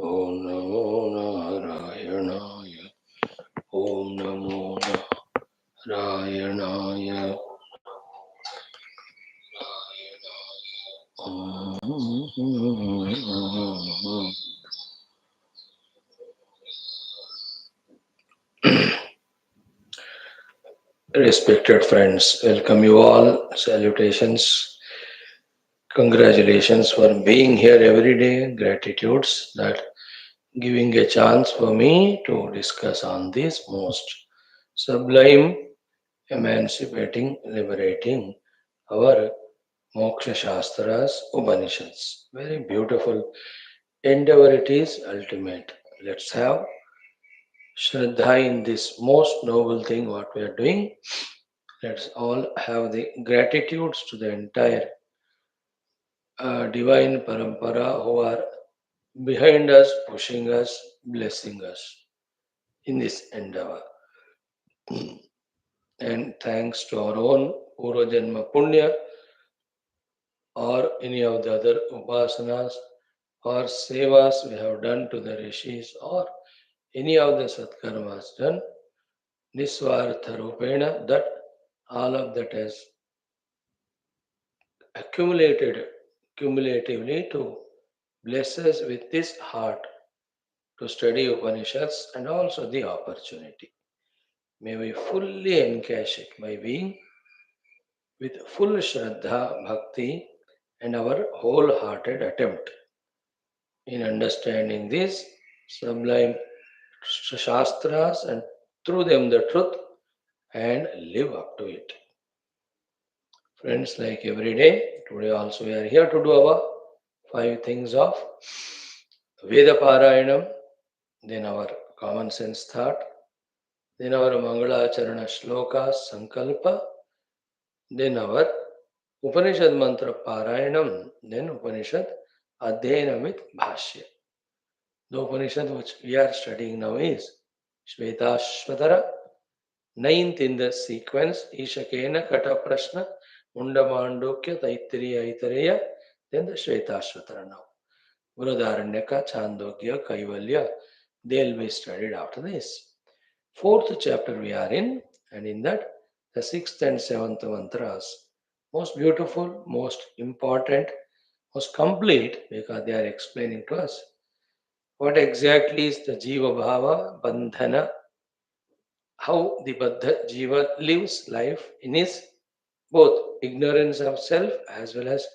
Om Namo Narayanaaya. Om Namo Narayanaaya. Respected friends, welcome you all. Salutations. Congratulations for being here every day. Gratitudes that giving a chance for me to discuss on this most sublime, emancipating, liberating our Moksha Shastras, Upanishads. Very beautiful endeavor it is, ultimate. Let's have Shraddha in this most noble thing what we are doing. Let's all have the gratitudes to the entire divine parampara who are behind us, pushing us, blessing us in this endeavor. And thanks to our own Purva Punya or any of the other upasanas or sevas we have done to the rishis or any of the satkarmas done, Nisvartha Rupena, that all of that has accumulated cumulatively to bless us with this heart to study Upanishads and also the opportunity. May we fully encash it by being with full Shraddha, Bhakti, and our wholehearted attempt in understanding these sublime Shastras and through them the truth and live up to it. Friends, like every day, today also we are here to do our 5 things of Veda Parayanam, then our common sense thought, then our Mangala Charana Shloka Sankalpa, then our Upanishad Mantra Parayanam, then Upanishad Adhyayana with Bhashya. The Upanishad which we are studying now is Shwethashwathara, ninth in the sequence, Ishakena Kata Prashna, Mundamandokya Taittiriya Itareya, then the Shwethashwathara now. Vrudharanyaka, Chandogya, Kaivalya, they'll be studied after this. 4th chapter we are in, and in that, the 6th and 7th mantras, most beautiful, most important, most complete, because they are explaining to us what exactly is the Jiva Bhava, Bandhana, how the Baddha Jiva lives life in his both ignorance of self as well as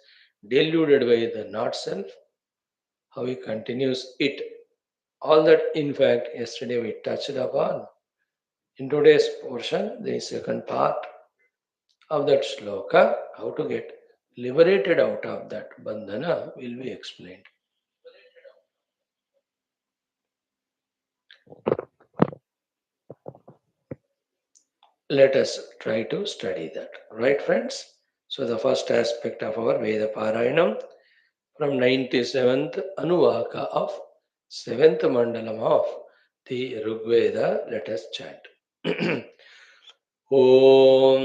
deluded by the not self, how he continues it. All that, in fact, yesterday we touched upon. In today's portion, the second part of that shloka, how to get liberated out of that bandhana, will be explained. Let us try to study that. Right, friends? So, the first aspect of our Veda Parayanam from 97th Anuvaka of 7th Mandalam of the Rigveda, let us chant. ॐ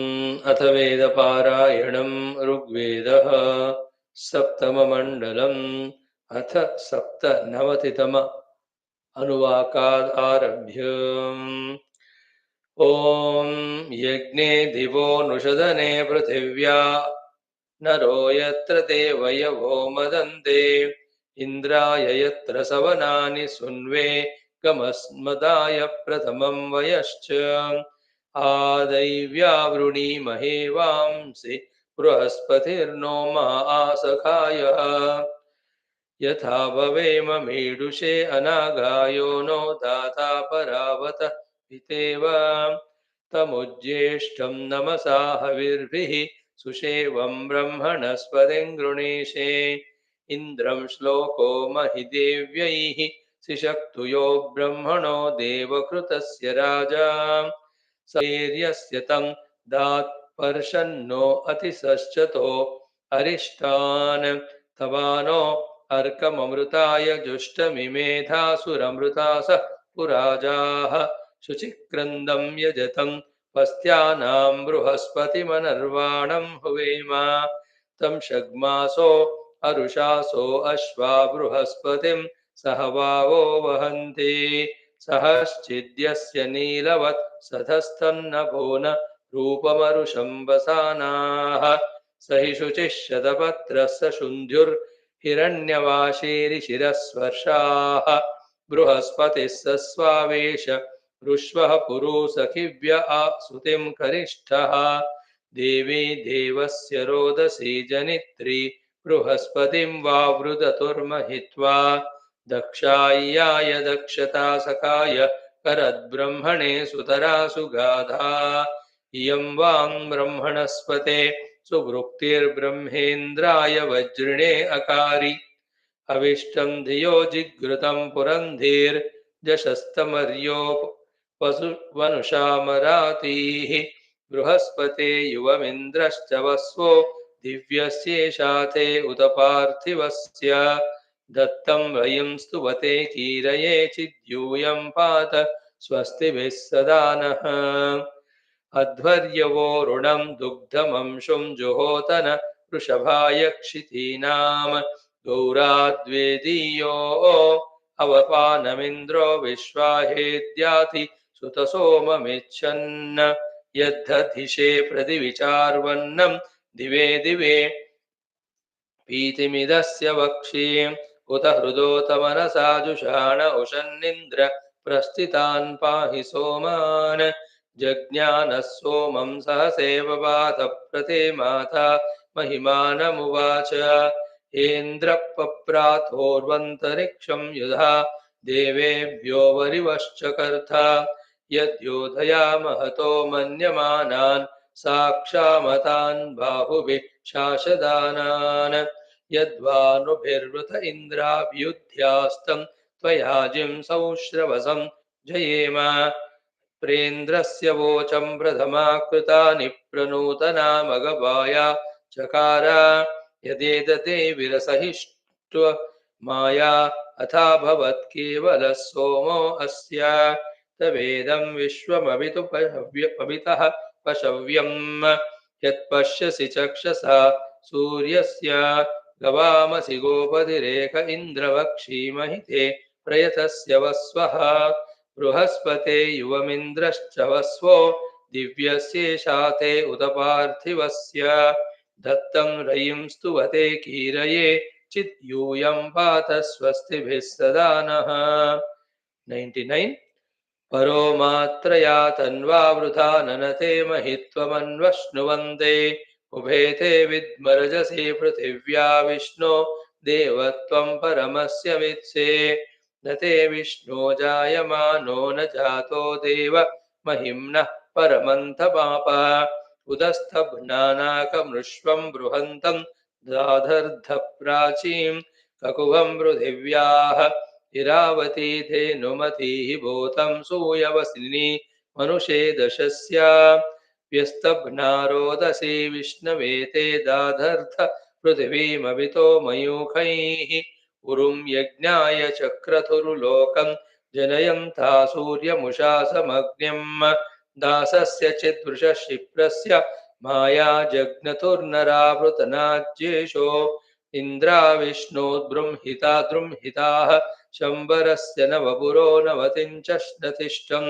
अथ वेदपारायणं ऋग्वेदः सप्तममण्डलम् अथ सप्तनवतितम अनुवाकादारभ्य ॐ यज्ञे दिवो नुषदने पृथिव्या नरो यत्र देवयवो मदन्ते इन्द्राय यत्र सवनानि सुन्वे गमस्मदाय प्रथमं वयश्च आदैव्यावृणीमहे वांसि बृहस्पतिर्नो मा आसखाय यथा भवेम मीडुषे अनागायो नो दाता परावत पितेव तमुज्येष्ठं नमसा हविर्भिः सुषेवं ब्रह्मणस्पतिं गृणीषे इन्द्रं श्लोको महिदेव्यैः सिषक्तुयो ब्रह्मणो देवकृतस्य राजा सैर्यस्य तं दात् पर्षन्नो अतिसश्चतो अरिष्टान् तवानो अर्कममृताय जुष्टमिमेधासुरमृतास पुराजाः शुचिक्रन्दं यजतं पस्त्यानां बृहस्पतिमनर्वाणं हुवेम तं षग्मासो अरुषासो अश्वा बृहस्पतिं सह वावो वहन्ति सहश्चिद्यस्य नीलवत् सधस्तन्नभो न रूपमरुषं वसानाः स हि शुचिः शतपत्रस्य शुन्ध्युर्हिरण्यवाशीरिशिरस्वर्षाः बृहस्पतिः स स्वावेश ऋष्वः पुरुसखिव्य आसुतिं करिष्ठः देवी देवस्य रोदसी जनित्री बृहस्पतिं वावृदतुर्महित्वा दक्षाय्याय दक्षता सखाय करद्ब्रह्मणे सुतरा सुगाधा इयं वां ब्रह्मणस्पते सुवृक्तिर्ब्रह्मेन्द्राय वज्रिणे अकारि अविष्टं धियो जिघृतं पुरन्धीर्जशस्तमर्यो वनुषामरातीः बृहस्पते युवमिन्द्रश्च वस्वो दिव्यस्येषा ते उत पार्थिवस्य दत्तं वयं स्तुवते कीरये चिद्यूयं पात स्वस्तिभिः सदा नः अध्वर्यवोरुणं दुग्धमंशुं जुहोतन वृषभाय क्षितीनां गौराद्वेदीयो अवपानमिन्द्रो विश्वाहेद्याति सुतसोममिच्छन् यद्धधिशे प्रतिविचार्वन्नं दिवे दिवे पीतिमिदस्य वक्ष्ये उत हृदोतमनसा जुषाण उशन्निन्द्र प्रस्थितान् पाहि सोमान् जज्ञानः सोमं सहसेव वातप्रते माता महिमानमुवाच इन्द्रपप्राथोर्वन्तरिक्षं युधा देवेभ्यो वरिवश्चकर्थ यद्योधयामहतो मन्यमानान् साक्षामतान् बाहुभिः शासदानान् यद्वानुभिर्वृत इन्द्राभ्युध्यास्तं त्वया जिं सौश्रवसं जयेम प्रेन्द्रस्य वोचं प्रथमाकृता निप्रनूतना मगवाया चकार यदेदते विरसहिष्टु माया अथा भवत् केवलः सोमो अस्य तवेदं विश्वमवितु पवितः पशव्यम् यत्पश्यसि चक्षसा सूर्यस्य गवामसि गोपतिरेक इन्द्रवक्षीमहिते प्रयतस्य वस्वः बृहस्पते युवमिन्द्रश्च वस्वो दिव्यस्येषा ते उत पार्थिवस्य दत्तं रयिं स्तुवते कीरये चिद्यूयं पात स्वस्तिभिः सदा नः 99 परो मात्रया तन्वा वृथा ननते महित्वमन्वश्नुवन्ते उभे ते विद्मरजसे पृथिव्या विष्णो देवत्वं परमस्य वित्से न ते विष्णो जायमानो न जातो देव महिम्नः परमन्तपाप उदस्तभ्नानाकमृष्वं बृहन्तं दाधर्धप्राचीं ककुवं पृथिव्याः इरावती धेनुमतीः भूतं सूयवसिनी मनुषे दशस्य व्यस्तभ्ना रोदसी विष्णवे ते दाधर्थ पृथिवीमभितो मयूखैः उरुं यज्ञाय चक्रतुरुलोकं जनयन्ता सूर्यमुषा समग्न्यम् दासस्य चिद्वृषशिप्रस्य माया जग्नतुर्नरावृतनाज्येषो इन्द्रा विष्णोद्बृंहिता द्रुंहिताः शम्बरस्य नवपुरो नवतिञ्चष्णतिष्ठं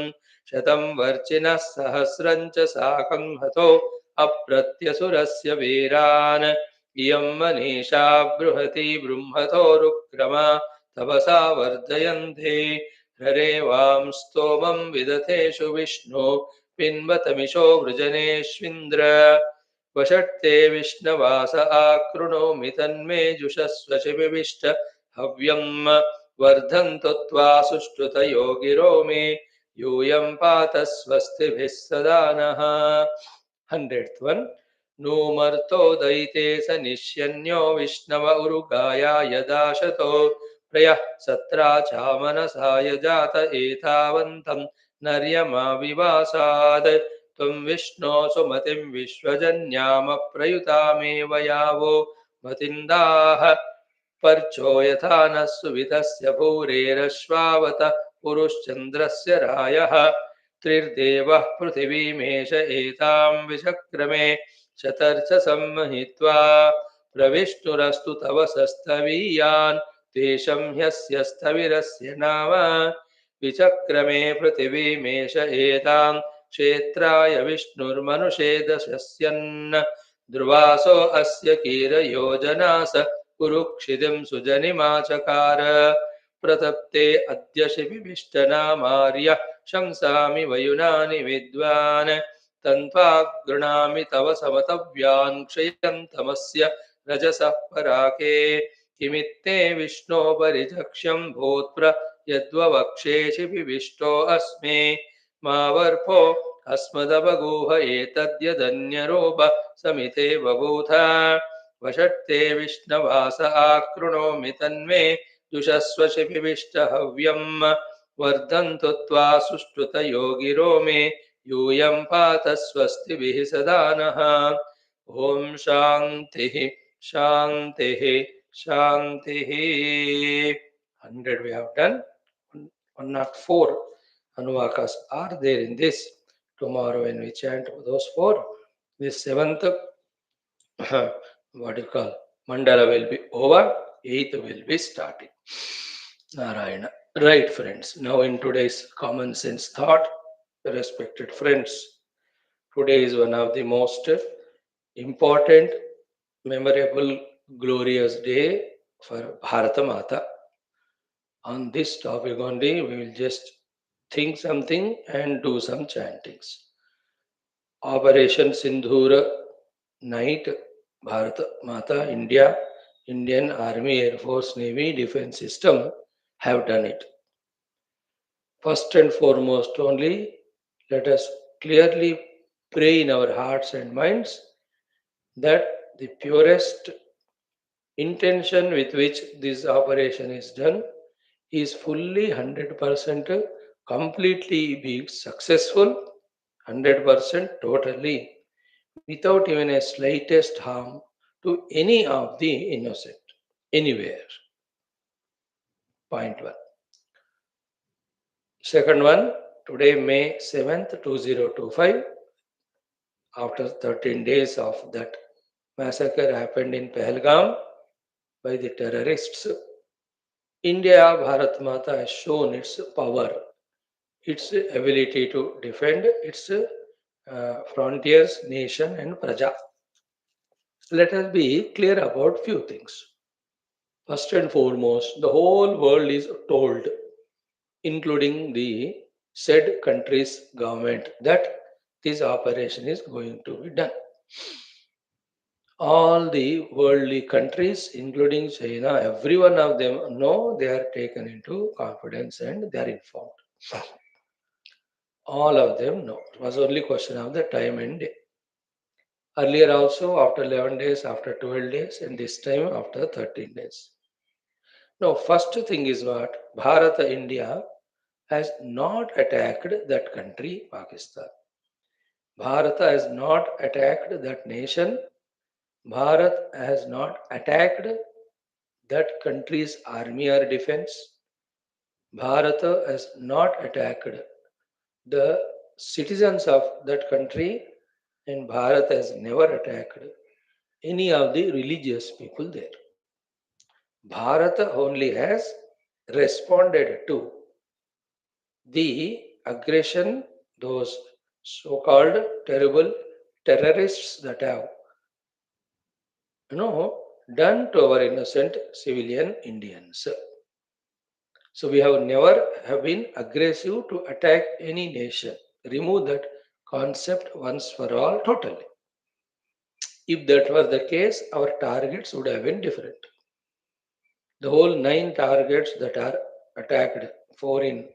शतं वर्चिनः सहस्रं च साकं हतो अप्रत्यसुरस्य वीरान् इयं मनीषा बृहती बृंहतोरुक्रमा तपसा वर्धयन्ते हरे वां स्तोमं विदथेषु विष्णु पिन्वतमिषो वृजनेष्विन्द्र वषट्ते विष्णवास आकृणोमि तन्मे जुषस्व शिविविष्ट हव्यं वर्धन्तु त्वा सुष्ठुतयो गिरो मे यूयं पात स्वस्तिभिः सदा नः 100th one नूमर्तो दयिते स निश्यन्यो विष्णव उरुगाया यदाशतो प्रयः सत्रा चामनसाय जात एतावन्तं नर्यमाविवासाद् त्वं विष्णो सुमतिं विश्वजन्यामप्रयुतामेव यावो मतिन्दाः पर्चो यथा नः सुवितस्य भूरेरश्वावत पुरुश्चन्द्रस्य रायः त्रिर्देवः पृथिवीमेष एतां विचक्रमे शतर्च सम्महित्वा प्रविष्णुरस्तु तव सस्तवीयान् तेषं ह्यस्य स्थविरस्य नाम विचक्रमे पृथिवीमेष एतां क्षेत्राय विष्णुर्मनुषे दशस्यन् ध्रुवासो अस्य कीरयोजनास कुरुक्षितिं सुजनिमाचकार प्रतप्ते अद्य शिविविष्टनामार्य शंसामि वयुनानि विद्वान् तन्त्वा गृणामि तव समतव्यान् क्षयन्तमस्य रजसः पराके किमित्ते विष्णो परिचक्ष्यं भूत्प्र यद्ववक्षेषि विविष्टो अस्मे मा वर्फो अस्मदवगूह एतद्यदन्यरूप समिते बभूथ वषट्ते विष्णवास आकृणोमि तन्मे जुषस्व शिपिविष्टहव्यम् वर्धन्तु त्वा सुष्ठुतयो गिरो मे यूयं पात स्वस्तिभिः सदा नः ॐ शान्तिः शान्तिः शान्तिः 100 we have done. 104 anuvakas are there in this. Tomorrow when we chant those four, this seventh what you call mandala will be over, eighth will be starting. Narayana. Right, friends. Now in today's common sense thought, respected friends, today is one of the most important, memorable, glorious day for Bharata Mata. On this topic only, we will just think something and do some chantings. Operation Sindhura night, Bharat Mata, India, Indian Army, Air Force, Navy, Defense System have done it. First and foremost only, let us clearly pray in our hearts and minds that the purest intention with which this operation is done is fully 100% completely be successful, 100% totally, without even a slightest harm to any of the innocent anywhere. Point one. Second one, today May 7th, 2025, after 13 days of that massacre happened in Pahalgam by the terrorists, India Bharat Mata has shown its power, its ability to defend its frontiers, nation, and praja. Let us be clear about few things. First and foremost, the whole world is told, including the said country's government, that this operation is going to be done. All the worldly countries, including China, every one of them know, they are taken into confidence and they are informed. All of them know. It was only question of the time and day. Earlier also, after 11 days, after 12 days, and this time after 13 days. Now, first thing is what? Bharat, India has not attacked that country, Pakistan. Bharat has not attacked that nation. Bharat has not attacked that country's army or defense. Bharat has not attacked the citizens of that country, and Bharat has never attacked any of the religious people there. Bharat only has responded to the aggression, those so called terrible terrorists that have done to our innocent civilian Indians. So we have never have been aggressive to attack any nation. Remove that concept once for all totally. If that were the case, our targets would have been different. The whole 9 targets that are attacked, 4 in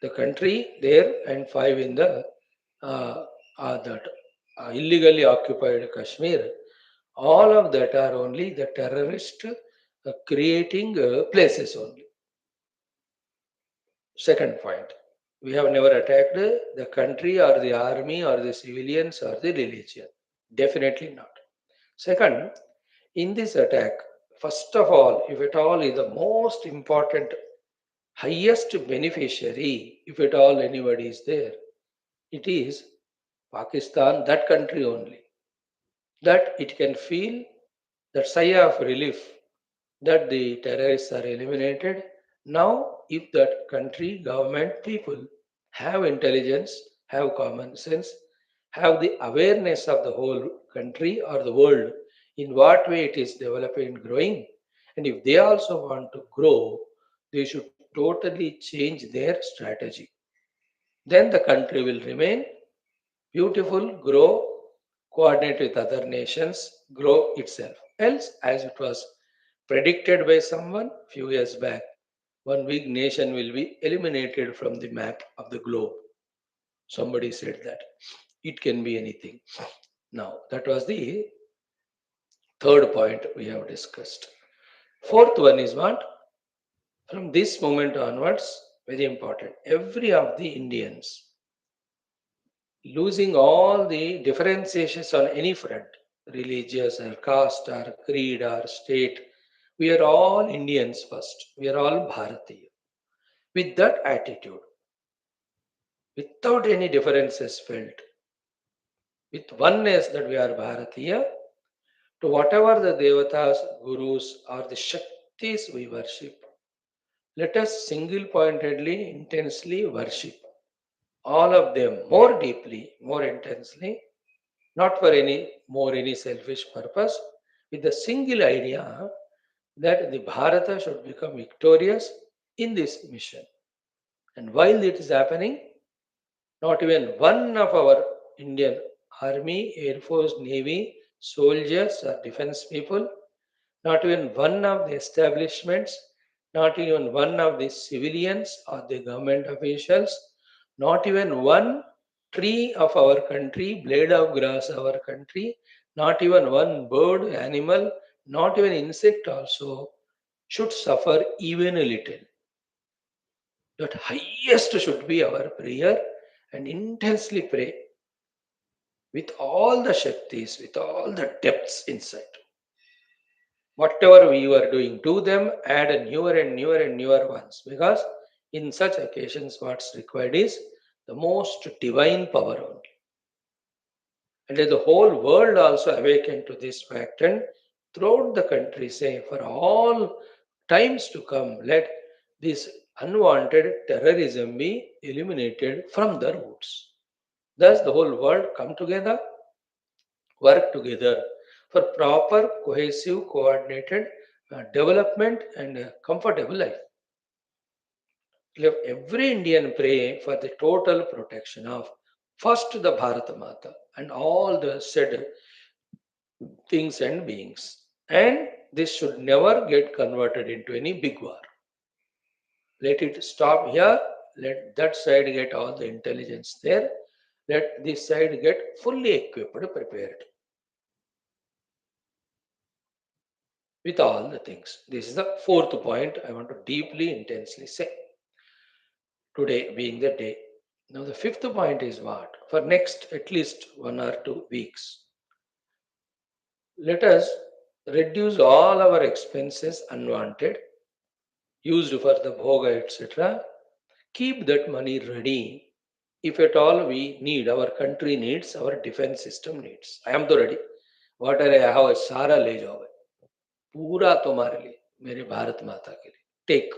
the country there and 5 in the that illegally occupied Kashmir, all of that are only the terrorist creating places only. Second point, we have never attacked the country or the army or the civilians or the religion. Definitely not. Second, in this attack, first of all, if at all, is the most important, highest beneficiary, if at all anybody is there, it is Pakistan, that country only. That it can feel that sigh of relief that the terrorists are eliminated. Now, if that country, government, people have intelligence, have common sense, have the awareness of the whole country or the world, in what way it is developing and growing, and if they also want to grow, they should totally change their strategy. Then the country will remain beautiful, grow, coordinate with other nations, grow itself. Else, as it was predicted by someone few years back, one big nation will be eliminated from the map of the globe. Somebody said that. It can be anything. Now, that was the third point we have discussed. Fourth one is what? From this moment onwards, very important. Every of the Indians losing all the differentiations on any front, religious or caste or creed or state. We are all Indians first. We are all Bharatiya. With that attitude, without any differences felt, with oneness that we are Bharatiya, to whatever the Devatas, Gurus, or the Shaktis we worship, let us single pointedly, intensely worship all of them more deeply, more intensely, not for any selfish purpose, with the single idea that the Bharata should become victorious in this mission. And while it is happening, not even one of our Indian Army, Air Force, Navy, soldiers, or defense people, not even one of the establishments, not even one of the civilians or the government officials, not even one tree of our country, blade of grass of our country, not even one bird, animal, not even insect also should suffer even a little. That highest should be our prayer and intensely pray with all the Shaktis, with all the depths inside. Whatever we were doing to them, add a newer and newer and newer ones. Because in such occasions, what's required is the most divine power only. And let the whole world also awaken to this fact and throughout the country say, for all times to come, let this unwanted terrorism be eliminated from the roots. Thus, the whole world come together, work together for proper, cohesive, coordinated development and comfortable life. Let every Indian pray for the total protection of first the Bharata Mata and all the said things and beings. And this should never get converted into any big war. Let it stop here. Let that side get all the intelligence there. Let this side get fully equipped, prepared with all the things. This is the fourth point I want to deeply, intensely say. Today being the day. Now the fifth point is what? For next at least 1 or 2 weeks, let us reduce all our expenses unwanted, used for the bhoga, etc. Keep that money ready. If at all we need, our country needs, our defense system needs. I am तो ready. Whatever I have, सारा ले जाओ भाई. पूरा तुम्हारे लिए, मेरे भारत माता के लिए. Take,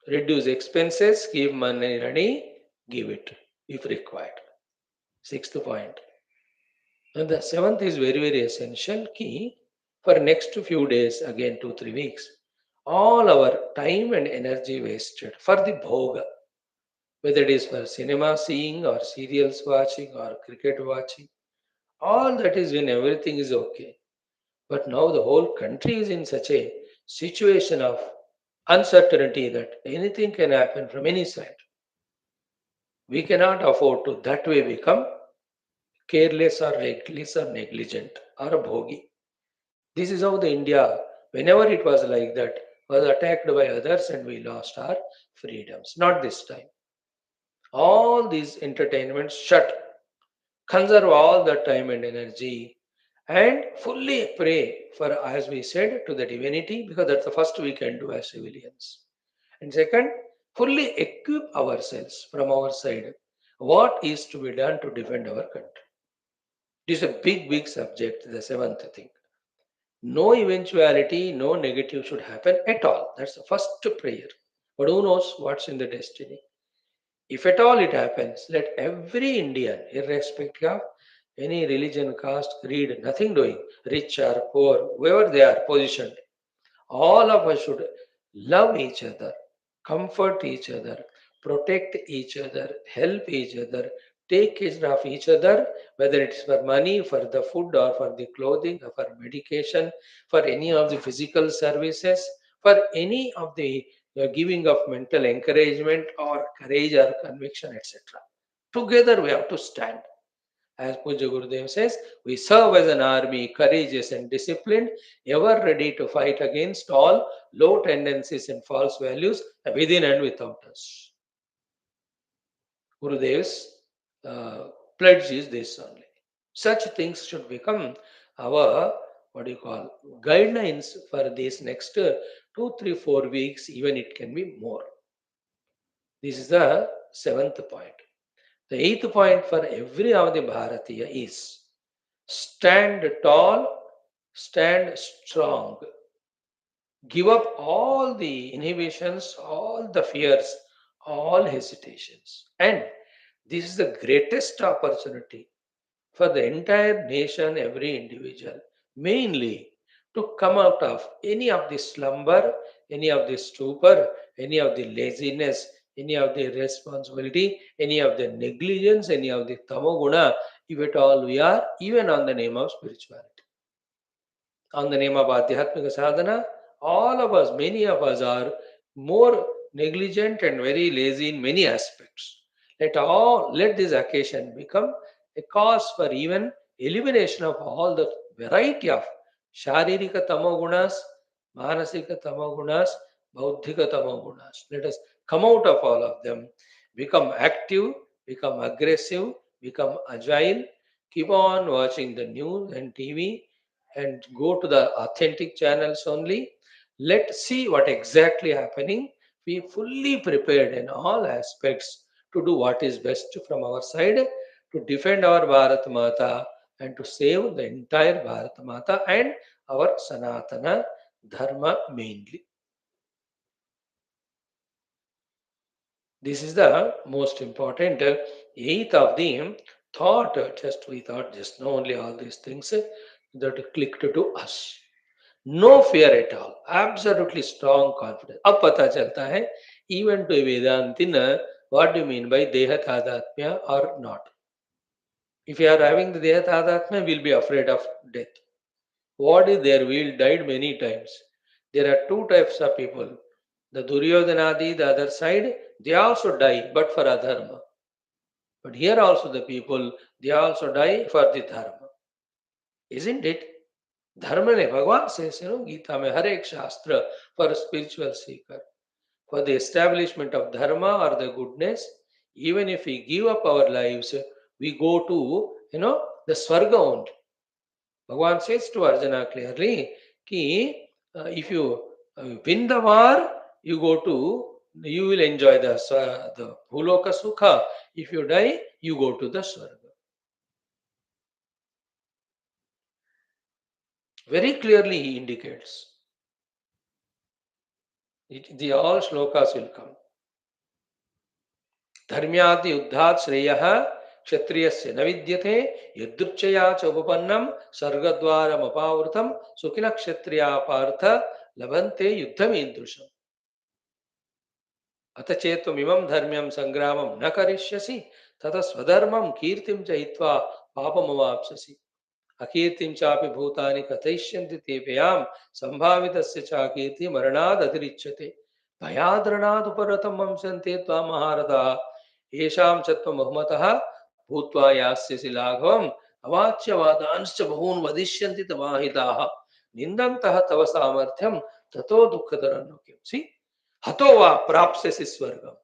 reduce expenses, keep money ready, give it if required. Sixth point. And the seventh is very, very essential. Key for next few days, again 2, 3 weeks, all our time and energy wasted for the bhoga, whether it is for cinema seeing or serials watching or cricket watching, all that is when everything is okay. But now the whole country is in such a situation of uncertainty that anything can happen from any side. We cannot afford to that way become careless or reckless or negligent or a bhogi. This is how the India, whenever it was like that, was attacked by others and we lost our freedoms. Not this time. All these entertainments shut, conserve all the time and energy, and fully pray for, as we said, to the divinity, because that's the first we can do as civilians. And second, fully equip ourselves from our side. What is to be done to defend our country? This is a big, big subject, the seventh thing. No eventuality, no negative should happen at all. That's the first prayer. But who knows what's in the destiny? If at all it happens, let every Indian, irrespective of any religion, caste, creed, nothing doing, rich or poor, whoever they are positioned, all of us should love each other, comfort each other, protect each other, help each other, take care of each other, whether it's for money, for the food, or for the clothing, or for medication, for any of the physical services, for any of the giving of mental encouragement or courage or conviction, etc. Together we have to stand. As Puja Gurudev says, we serve as an army, courageous and disciplined, ever ready to fight against all low tendencies and false values within and without us. Gurudev's pledge is this only. Such things should become our, what do you call, guidelines for these next 2, 3, 4 weeks, even it can be more. This is the seventh point. The eighth point for every of the Bharatiya is stand tall, stand strong. Give up all the inhibitions, all the fears, all hesitations. And this is the greatest opportunity for the entire nation, every individual, mainly to come out of any of the slumber, any of the stupor, any of the laziness, any of the irresponsibility, any of the negligence, any of the tamoguna, if at all we are, even on the name of spirituality. On the name of Adhyatmika Sadhana, all of us, many of us are more negligent and very lazy in many aspects. Let this occasion become a cause for even elimination of all the variety of Sharirika Tamogunas, Manasika Tamogunas, Bauddhika Tamogunas. Let us come out of all of them, become active, become aggressive, become agile, keep on watching the news and TV and go to the authentic channels only. Let's see what exactly happening. Be fully prepared in all aspects to do what is best from our side to defend our Bharat Mata and to save the entire Bharat Mata and our Sanatana Dharma mainly. This is the most important eighth of the thought. Just we thought just now only all these things that clicked to us. No fear at all absolutely strong confidence अब पता चलता है even to Vedantin what do mean by देह तादात्म्य और not if you are having the देह तादात्म्य will be afraid of death what is there will died many times there are two types of people the दुर्योधनादि the other side they also die but for अधर्म but here also the people they also die for the धर्म isn't it? धर्म ने भगवान से गीता में हर एक shastra for spiritual seeker for the establishment of dharma और the goodness even if we give up our lives we go to the swarg only Bhagwan says to Arjuna clearly कि if you win the war you go to you will enjoy the bhuloka sukha if you die you go to the swarga very clearly he indicates the all shlokas will come धर्म्यादि युद्धात् श्रेयः क्षत्रियस्य न विद्यते यदृच्छया च उपपन्नं सर्गद्वारमपावृतं सुखिनः क्षत्रिया पार्थ लभन्ते युद्धमीदृशम् अथ चेत्त्वमिमं धर्म्यं संग्रामं न करिष्यसि ततः स्वधर्मं कीर्तिं च हित्वा पापमवाप्स्यसि अकीर्तिं चापि भूतानि कथयिष्यन्ति ते व्ययां सम्भावितस्य च कीर्ति मरणाद् अतिरिच्यते भयाद्रणादुपरतं वंशन्ते त्वां महारथाः येषां च त्वमहमतः भूत्वा यास्यसि लाघवम् अवाच्यवादांश्च बहून् वदिष्यन्ति तवाहिताः निन्दन्तः तव सामर्थ्यं ततो दुःखतरं नु किं सी हतो वा प्राप्स्यसि स्वर्गम्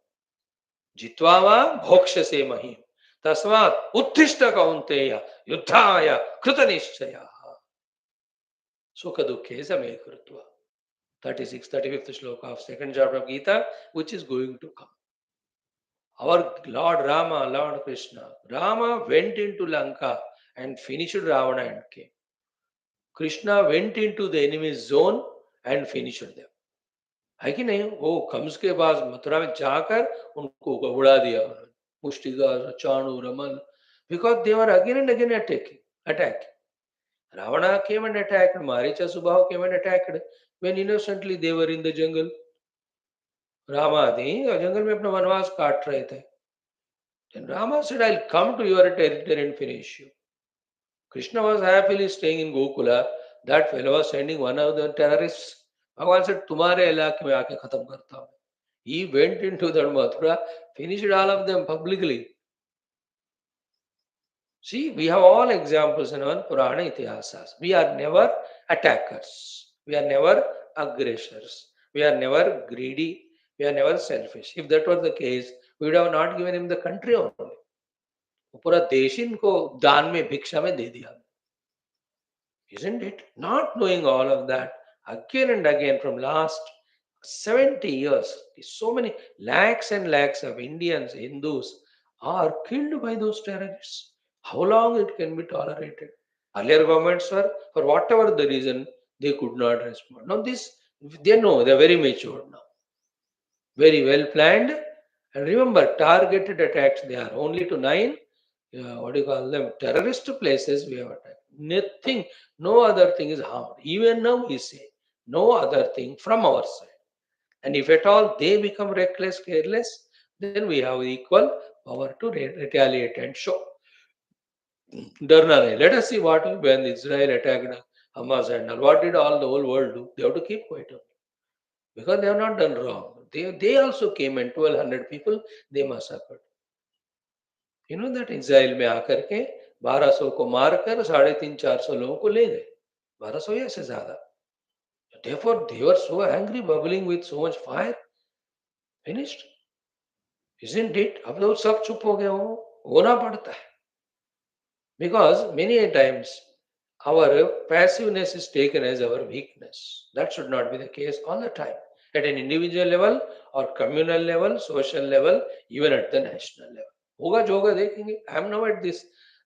जित्वा वा भोक्ष्यसे महीम् तस्मात् उत्तिष्ठ कौन्तेय युद्धाय कृतनिश्चयः सुख दुःखे समे कृत्वा 36 35th shloka of second chapter of Gita which is going to come. Our Lord Rama, Lord Krishna, Rama went into Lanka and finished Ravana and came. Krishna went into the enemy's zone and finished them. है कि नहीं? वो कंस के पास मथुरा में जाकर उनको उड़ा दिया उन्होंने, Mushtika, चाणू, Raman, because they were again and again attacking. Ravana came and attacked. Maricha Subhahu came and attacked when innocently they were in the jungle. Rama आदि जंगल में अपना वनवास काट रहे थे. Then Rama said, I'll come to your territory and finish you. Krishna was happily staying in Gokula. That fellow was sending one of the terrorists. Bhagavan said, तुम्हारे इलाके में आके खत्म करता हूँ. He went into the Mathura, finished all of them publicly. See, we have all examples in our Purana Itihasas. We are never attackers. We are never aggressors. We are never greedy. We are never selfish. If that was the case, we would have not given him the country only. वो पूरा देश इनको दान में भिक्षा में दे दिया. Isn't it? Not knowing all of that, again and again from last 70 years, so many lakhs and lakhs of Indians, Hindus are killed by those terrorists. How long it can be tolerated? Earlier governments were, for whatever the reason, they could not respond. Now this, they know, they're very mature now. Very well planned. And remember, targeted attacks, they are only to 9, what do you call them, terrorist places we have attacked. Nothing, no other thing is harmed. Even now we say, no other thing from our side. And if at all they become reckless, careless, then we have equal power to retaliate and show. Darna nahi. Let us see what when Israel attacked Hamas and all. What did all the whole world do? They have to keep quiet because they have not done wrong. They also came and 1200 people they massacred. You know that Israel में आकर के 1200 को मारकर 350-400 लोगों को ले गए. 1200 या से ज्यादा. Therefore, they were so angry, bubbling with so much fire. Finished. Isn't it? अब लोग सब चुप हो गए होना पड़ता है. Because many a times our passiveness is taken as our weakness. That should not be the case all the time. At an individual level or communal level, social level, even at the national level. होगा जो होगा देखेंगे. I am now at this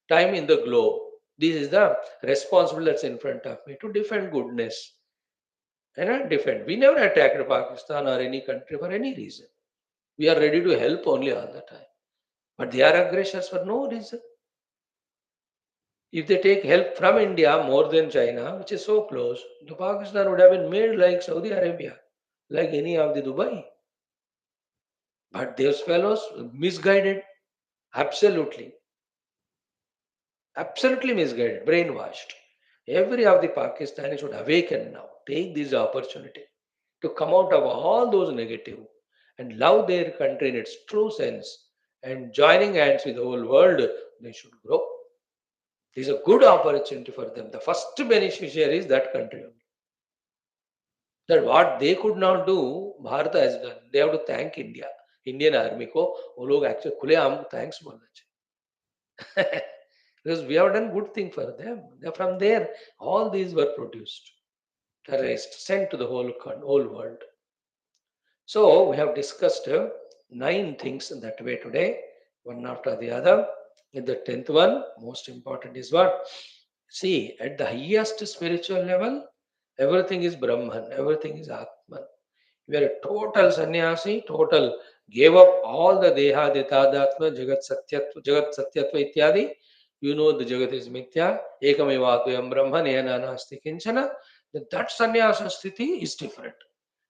time in the globe. This is the responsibility that's in front of me to defend goodness. And not defend. We never attacked Pakistan or any country for any reason. We are ready to help only all the time. But they are aggressors for no reason. If they take help from India more than China, which is so close, the Pakistan would have been made like Saudi Arabia, like any of the Dubai. But those fellows misguided, absolutely misguided, brainwashed. Every of the Pakistanis should awaken now, take this opportunity to come out of all those negative and love their country in its true sense and joining hands with the whole world, they should grow. This is a good opportunity for them. The first beneficiary is that country only. That what they could not do, Bharat has done. They have to thank India. Indian army को वो लोग actually खुले आम thanks बोलना चाहिए. Because we have done good thing for them. From there, all these were produced. Terrorists sent to the whole world. So we have discussed 9 things in that way today, one after the other. In the 10th one, most important is what? See, at the highest spiritual level, everything is Brahman, everything is Atman. You are a total sannyasi, total gave up all the Deha, Detadatma, Jagat Satyatva ityadi. You know the Jagat is Mithya, Ekamevadvayam Brahman, Nasti Kinchana. That sannyasa sthiti is different.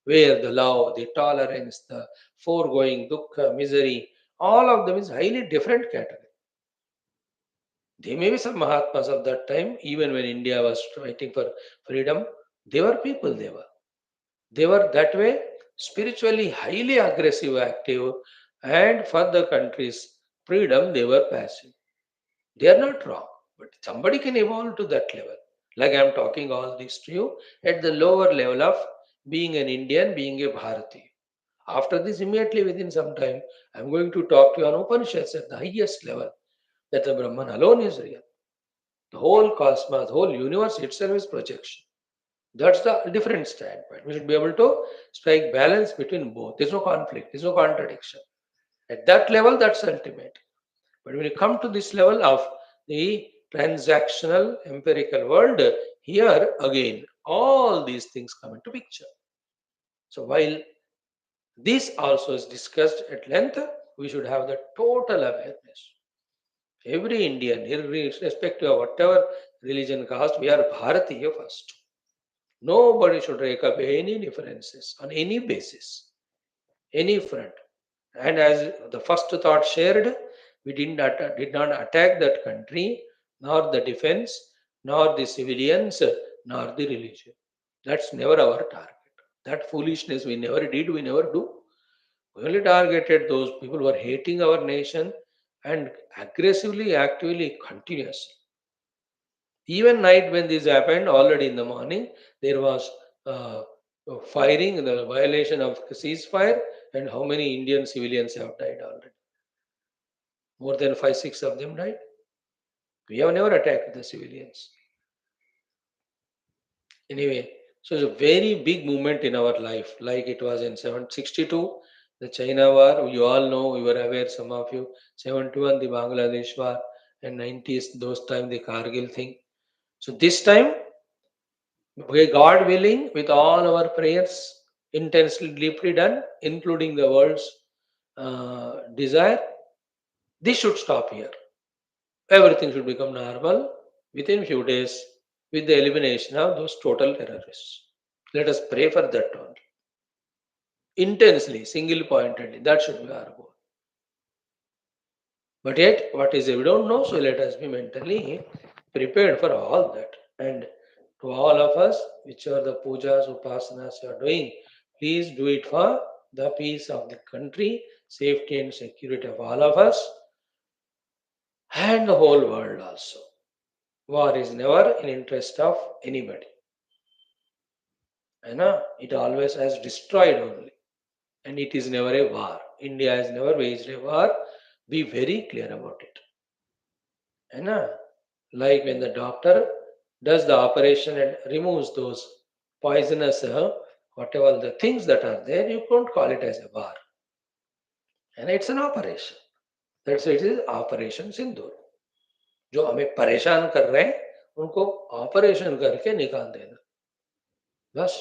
Where the love, the tolerance, the foregoing dukkha, misery, all of them is highly different category. There may be some Mahatmas of that time, even when India was fighting for freedom, they were people, they were that way spiritually highly aggressive, active, and for the country's freedom, they were passive. They are not wrong, but somebody can evolve to that level. Like I am talking all this to you at the lower level of being an Indian, being a Bharati. After this, immediately within some time, I am going to talk to you on Upanishads at the highest level, that the Brahman alone is real. The whole cosmos, the whole universe itself is projection. That's the different standpoint. We should be able to strike balance between both. There's no conflict, there's no contradiction. At that level, that's ultimate. But when you come to this level of the transactional empirical world, Here again, all these things come into picture. So while this also is discussed at length, we should have the total awareness. Every Indian, irrespective of whatever religion, caste, we are Bharatiya first. Nobody should rake up any differences on any basis, any front. And as the first thought shared, we did not attack that country, nor the defense, nor the civilians, nor the religion. That's never our target. That foolishness we never did, we never do. We only targeted those people who are hating our nation and aggressively, actively, continuously. Even night when this happened, already in the morning, there was uh, firing, the violation of ceasefire, and how many Indian civilians have died already? More than five, six of them died. We have never attacked the civilians. Anyway, so it's a very big movement in our life, like it was in 762, the China war. You all know, you were aware, some of you. 71, the Bangladesh war, and 90s, those time the Kargil thing. So this time, God willing, with all our prayers intensely, deeply done, including the world's desire, this should stop here. Everything should become normal within few days with the elimination of those total terrorists. Let us pray for that one. Intensely, single pointedly. That should be our goal. But yet, what is it? We don't know, so let us be mentally prepared for all that. And to all of us, whichever the pujas, upasanas you are doing, please do it for the peace of the country, safety and security of all of us, and the whole world also. War is never in interest of anybody. It always has destroyed only. And it is never a war. India has never waged a war. Be very clear about it. Like when the doctor does the operation and removes those poisonous, whatever the things that are there, you can't call it as a war. And it's an operation. That's why it is Operation Sindoor. जो हमें परेशान कर रहे हैं उनको operation करके निकाल देना बस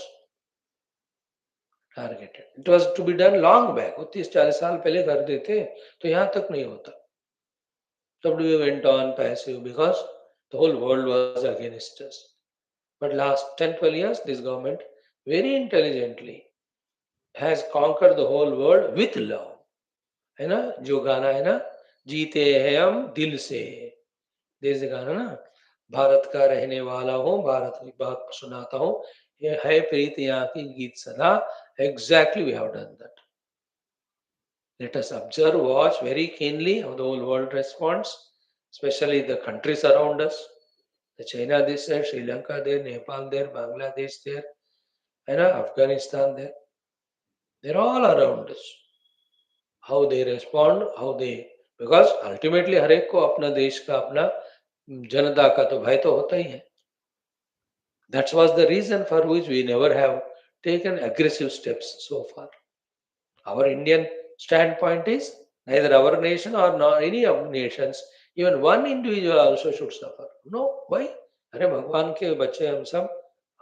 targeted it was to be done long back 30-40 साल पहले कर देते तो यहाँ तक नहीं होता WW went on passive because the whole world was against us. But last 10-12 years, this government very intelligently has conquered the whole world with love. है ना जो गाना है ना जीते हैं हम दिल से देश गाना ना भारत का रहने वाला हूँ भारत की बात सुनाता हूँ ये है प्रीत यहाँ की गीत सदा exactly we have done that. Let us observe, watch very keenly how the whole world responds, especially the countries around us. The China this there, Sri Lanka there, Nepal there, Bangladesh there, and Afghanistan there. They're all around us. How they respond, how they because ultimately हर एक को अपना देश का अपना जनता का तो भय तो होता ही है. That was the reason for which we never have taken aggressive steps so far. Our Indian standpoint is neither our nation or not any of nations, even one individual also should suffer. No, why? अरे भगवान के बच्चे हम सब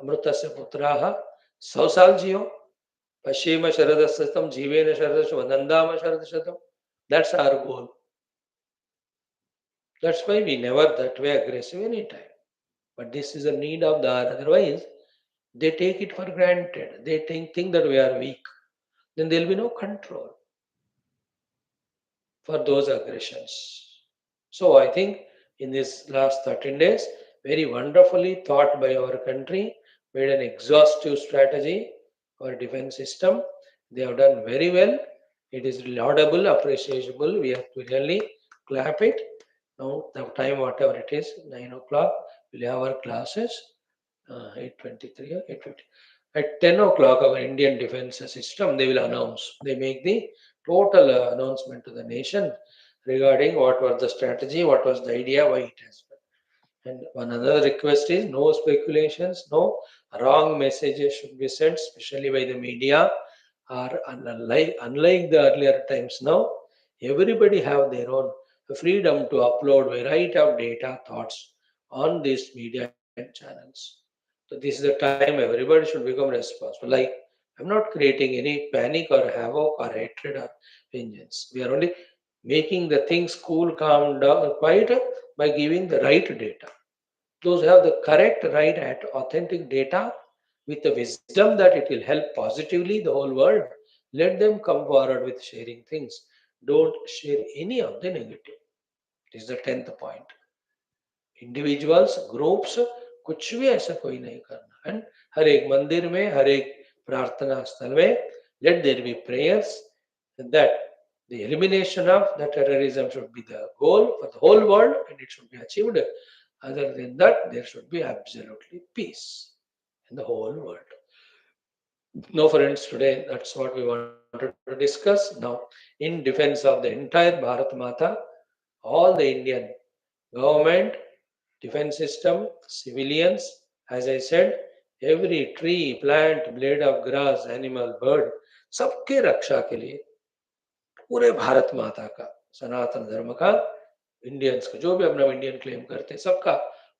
अमृतस्य पुत्राः 100 साल जियो पश्चिम शरद शतम जीवेन शरद वंदाम शरद शतम. That's our goal. That's why we never that way aggressive anytime. But this is a need of the hour. Otherwise, they take it for granted. They think that we are weak. Then there will be no control for those aggressions. So I think in this last 13 days, very wonderfully thought by our country, made an exhaustive strategy for defense system. They have done very well. It is laudable, appreciable. We have to really clap it. Now the time whatever it is, 9 o'clock, we'll have our classes, 8:23 or 8:50. At 10 o'clock, our Indian defense system, they will announce. They make the total announcement to the nation regarding what was the strategy, what was the idea, why it has been. And one other request is no speculations, no wrong messages should be sent, especially by the media. Or unlike the earlier times now, everybody have their own freedom to upload a variety of data, thoughts on these media channels. So this is the time everybody should become responsible. Like, I'm not creating any panic or havoc or hatred or vengeance. We are only making the things cool, calm, down, quiet by giving the right data. Those who have the correct, right, authentic data with the wisdom that it will help positively the whole world, let them come forward with sharing things. Don't share any of the negative. It is the 10th point. Individuals groups कुछ भी ऐसा कोई नहीं करना and हर एक मंदिर में हर एक प्रार्थना स्थल में let there be prayers that the elimination of the terrorism should be the goal for the whole world and it should be achieved. Other than that, there should be absolutely peace in the whole world. No, friends, today that's what we wanted to discuss. Now, in defense of the entire Bharat Mata, all the Indian government, defense system, civilians, as I said, every tree, plant, blade of grass, animal, bird, सबके रक्षा के लिए पूरे भारत माता का, सनातन धर्म का, Indians का, जो भी अपना इंडियन क्लेम करते हैं, सबका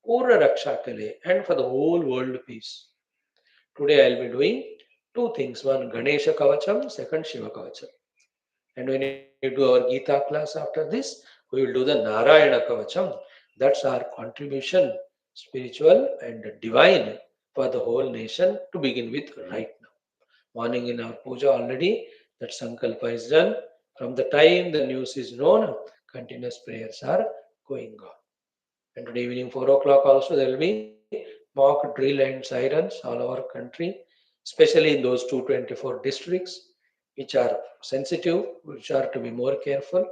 पूर्ण रक्षा के लिए and for the whole world peace. Today I'll be doing two things. One Ganesha Kavacham, second Shiva Kavacham. And when you do our Gita class after this, we will do the Narayana Kavacham. That's our contribution, spiritual and divine for the whole nation to begin with right now. Morning in our puja already, that Sankalpa is done. From the time the news is known, continuous prayers are going on. And today evening 4 o'clock also there will be mock drill and sirens all over country, especially in those 224 districts which are sensitive, which are to be more careful.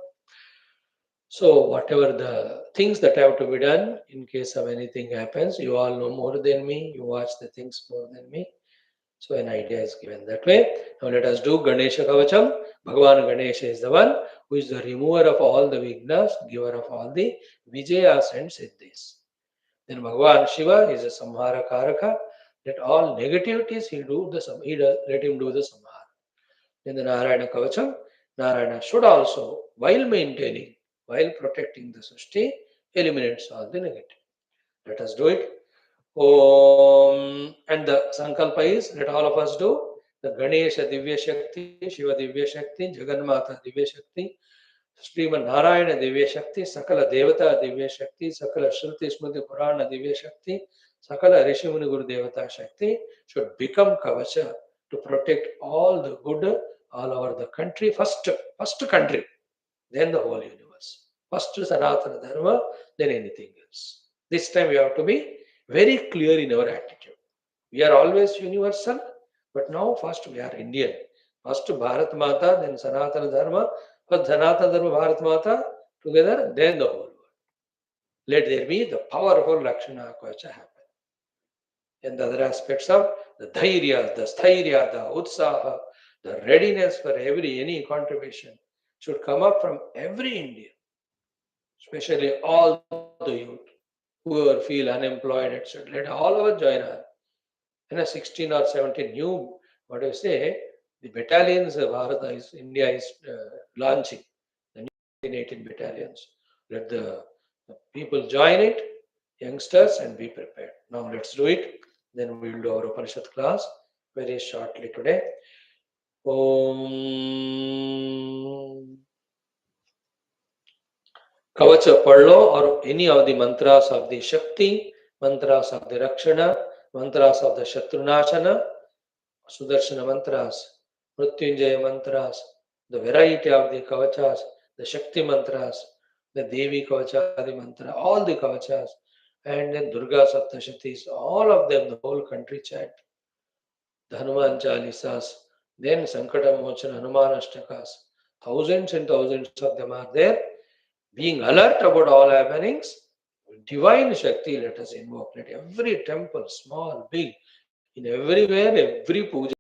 So whatever the things that have to be done in case of anything happens, you all know more than me, you watch the things more than me. So an idea is given that way. Now let us do Ganesha Kavacham. Bhagavan Ganesha is the one who is the remover of all the vignas, giver of all the Vijayas and Siddhis. Then Bhagavan Shiva is a Samhara Karaka. Let all negativities let him do the Samhara. Then the Narayana Kavacham, Narayana should also, while maintaining, while protecting the Srishti, eliminates all the negative. Let us do it. Om. And the Sankalpa is, let all of us do the Ganesha Divya Shakti, Shiva Divya Shakti, Jagannatha Divya Shakti, Sriman Narayana Divya Shakti, Sakala Devata Divya Shakti, Sakala Shruti Smriti Purana Divya Shakti, Sakala Rishimuni Guru Devata Shakti should become Kavacha to protect all the good all over the country. First country, then the whole universe. First Sanatana Dharma, then anything else. This time we have to be very clear in our attitude. We are always universal, but now first we are Indian. First Bharat Mata, then Sanatana Dharma. First Sanatana Dharma, Bharat Mata together, then the whole world. Let there be the powerful Lakshana Kavacha happen. And the other aspects of the Dhairya, the Sthairya, the Utsaha, the readiness for any contribution should come up from every Indian, especially all the youth, whoever feel unemployed, etc. Let all of us join us. In a 16 or 17 new, what do you say, the battalions India is launching, the new 18 battalions. Let the people join it, youngsters, and be prepared. Now let's do it. Then we will do our Upanishad class very shortly today. Om. Kavacha Parlo or any of the mantras of the Shakti, mantras of the Rakshana, mantras of the Shatrunashana, Sudarshana mantras, Mrityunjaya mantras, the variety of the Kavachas, the Shakti mantras, the Devi Kavachadi mantra, all the Kavachas, and then Durga Saptashatis, all of them, the whole country chant. The Hanuman Chalisas, then Sankata Mochana, Hanuman Ashtakas, thousands and thousands of them are there. Being alert about all happenings, divine Shakti let us invoke. Let every temple, small, big, in everywhere, every puja,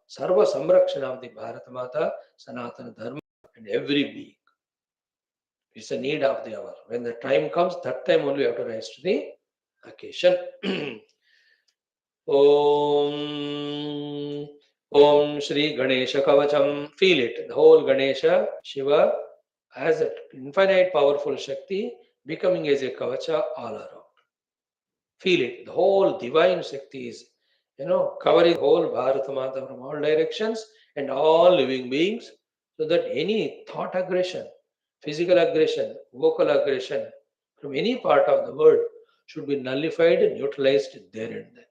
Sarva Samrakshana of the Bharat Mata, Sanatana Dharma, and every being. It's a need of the hour. When the time comes, that time only we have to rise to the occasion. Om. Om Shri Ganesha Kavacham. Feel it. The whole Ganesha, Shiva, has an infinite powerful Shakti becoming as a Kavacha all around. Feel it. The whole divine Shakti is, covering the whole Bharata Mata from all directions and all living beings, so that any thought aggression, physical aggression, vocal aggression from any part of the world should be nullified and neutralized there and then.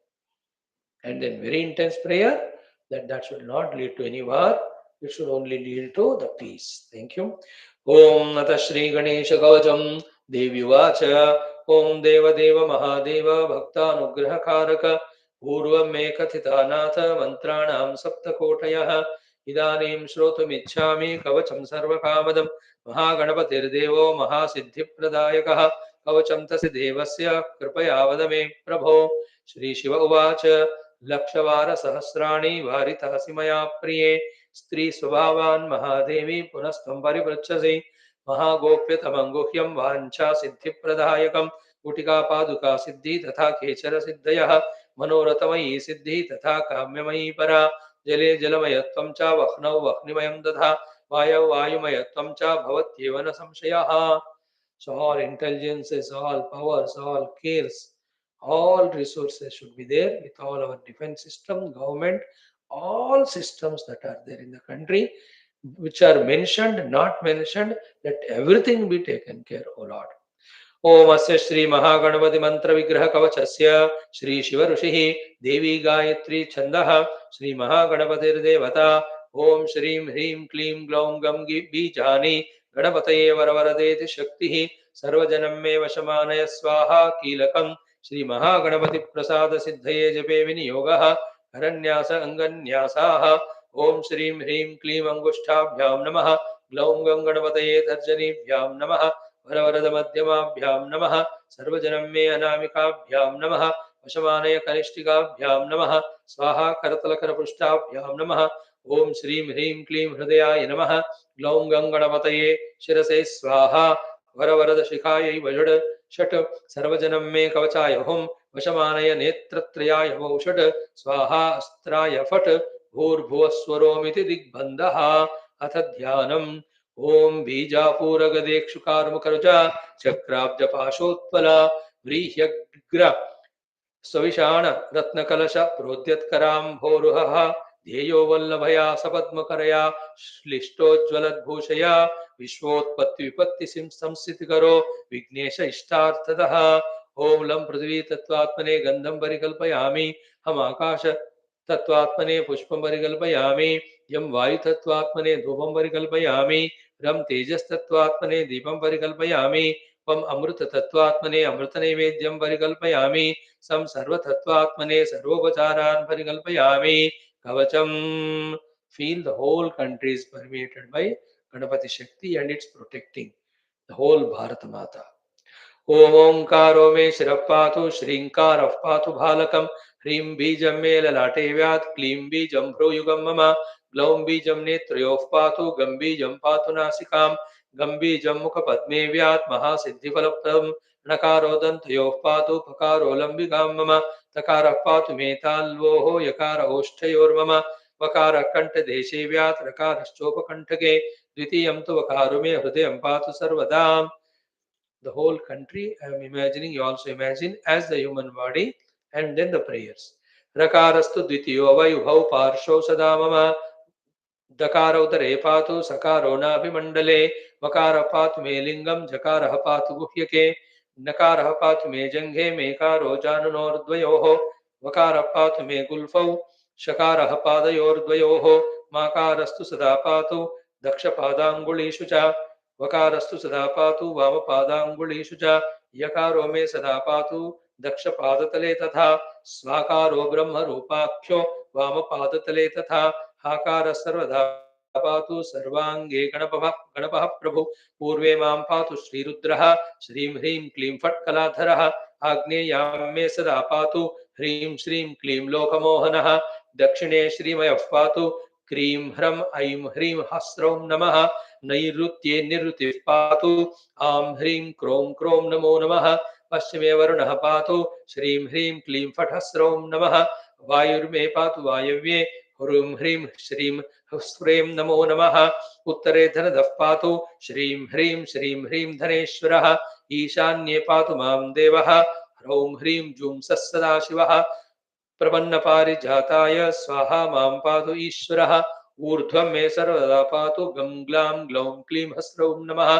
And then very intense prayer that should not lead to any war. It should only lead to the peace. Thank you. Om Nata Shri Ganesha Kavacham Devi Vacha. Om Deva Deva Mahadeva Bhaktanugraha Karaka Purvam me Kathitanatha Mantranam Saptakotayah Idanim Shrotumicchami Kavacham Sarvakamadam Mahaganapatirdevo Mahasiddhipradayakah Kavacham Tasi Devasya Kripayavadame Prabho. Shri Shiva Uvacha लक्षवार सहस्राणि वारितासि मया प्रिये स्त्री स्वभावान् महादेवी पुनस्त्वं परिपृच्छसि महागोप्यतमं गुह्यं वाञ्छा सिद्धिप्रदायकं गुटिका पादुका सिद्धि तथा केचर सिद्धयः मनोरथमयी सिद्धि तथा काम्यमयी परा जले जलमयत्वं च वह्नौ वह्निमयं तथा वायौ वायुमयत्वं च भवत्येव न संशयः. So all intelligences, all powers, all cares, all resources should be there with all our defense system, government, all systems that are there in the country, which are mentioned, not mentioned, let everything be taken care, O Lord. ओम अस्य श्री महागणपति मंत्र विग्रह कवचस्य श्री शिव ऋषि देवी गायत्री छंदः श्री महागणपतिर्देवता ओम श्रीं ह्रीं क्लीं ग्लौं गं बीजानि गणपतये वरवरदेति शक्तिः सर्वजनं मे वशमानय स्वाहा कीलकं श्री महागणपति प्रसाद सिद्धये जपे विनियोगः हरन्यास अंगन्यासाः ओम श्रीं ह्रीं क्लीं अंगुष्ठाभ्यां नमः ग्लौं गं गणपतये तर्जनीभ्यां नमः वरवरद मध्यमाभ्यां नमः सर्वजनं मे अनामिकाभ्यां नमः वशमानय कनिष्ठिकाभ्यां नमः स्वाहा करतलकरपृष्ठाभ्यां नमः ओम श्रीं ह्रीं क्लीं हृदयाय नमः ग्लौं गं गणपतये शिरसे स्वाहा वरवरद शिखायै वषट् षट् सर्वजनं मे कवचाय हुं वशमानय नेत्रत्रयाय वौ षट् स्वाहा अस्त्राय फट् भूर्भुवस्वरोमिति दिग्बन्धः अथ ध्यानम् ओम बीजापूरगदेक्षुकार्मुकरुचा चक्राब्जपाशोत्पला व्रीह्यग्र सविशाण रत्नकलश प्रोद्यत्कराम्भोरुहः ध्येयो वल्लभया सपद्मकरया श्लिष्टोज्ज्वलद्भूषया विश्वोत्पत्तिविपत्तिसिं संस्थितिकरो विघ्नेश इष्टार्थदः ओम लं पृथ्वी तत्त्वात्मने गन्धं परिकल्पयामि हम आकाश तत्त्वात्मने पुष्पं परिकल्पयामि यं वायुतत्त्वात्मने धूपं परिकल्पयामि रं तेजस्तत्त्वात्मने दीपं परिकल्पयामि वम अमृततत्त्वात्मने अमृतनैवेद्यं परिकल्पयामि सं सर्वतत्त्वात्मने सर्वोपचारान् परिकल्पयामि कवचम्. Feel the whole country is permeated by Ganapati Shakti and it's protecting the whole Bharata Mata. ओम ओंकारो मे शिरः पातु श्रींकारः पातु भालकं ह्रीं बीजं मे ललाटे व्यात् क्लीं बीजं भ्रूयुगं मम ग्लौं बीजं नेत्रयोः पातु गं बीजं पातु नासिकां गं बीजं मुखपद्मे व्यात् महासिद्धिफलप्रदं णकारो दन्तयोः पातु पकारो लम्बिकां मम तकारः पातु मे ताल्वोः यकार ओष्ठयोर्मम वकारः कण्ठदेशे व्यात् रकारश्चोपकण्ठके द्वितीयं तु वकारो मे हृदयं पातु सर्वदा. The whole country I am imagining, you also imagine as the human body, and then the prayers. Rakarastu dvitiyo vayubhau parshau sada mama दकार उदरे पातु सकारो नाभिमण्डले वकार पातु मे लिंगम जकारः पातु गुह्यके नकारः पातु मे जङ्घे मेकारो जानुनोर्द्वयोः वकारः पातु मे गुल्फौ शकारः पादयोर्द्वयोः माकारस्तु सदा पातु दक्षपादाङ्गुलीषु च वकारस्तु सदा पातु वामपादाङ्गुलीषु च यकारो मे सदा पातु दक्षपादतले तथा स्वाकारो ब्रह्मरूपाख्यो वामपादतले तथा हाकार सर्वदा पातु सर्वांगे गणपः प्रभु पूर्वे मां पातु श्रीरुद्रः श्रीं ह्रीं क्लीं फट्कलाधरः आग्नेयां मे सदा पातु ह्रीं श्रीं क्लीं लोकमोहनः दक्षिणे श्रीमयः पातु क्रीं ह्रं ऐं ह्रीं हस्रौं नमः नैऋत्ये निऋतिः पातु आं ह्रीं क्रों क्रों नमो नमः पश्चिमे वरुणः पातु श्रीं ह्रीं क्लीं फट्हस्रौं नमः वायुर्मे पातु वायव्ये ह्रूं ह्रीं श्रीं ह्स्फ्रें नमो नमः उत्तरे धनदः पातु श्रीं ह्रीं धनेश्वरः ईशान्ये पातु मां देवः ह्रौं ह्रीं जूं सदाशिवः प्रपन्नपारिजाताय स्वाहा मां पातु ईश्वरः ऊर्ध्वं मे सर्वदा पातु गं ग्लां ग्लौं क्लीं हस्रौं नमः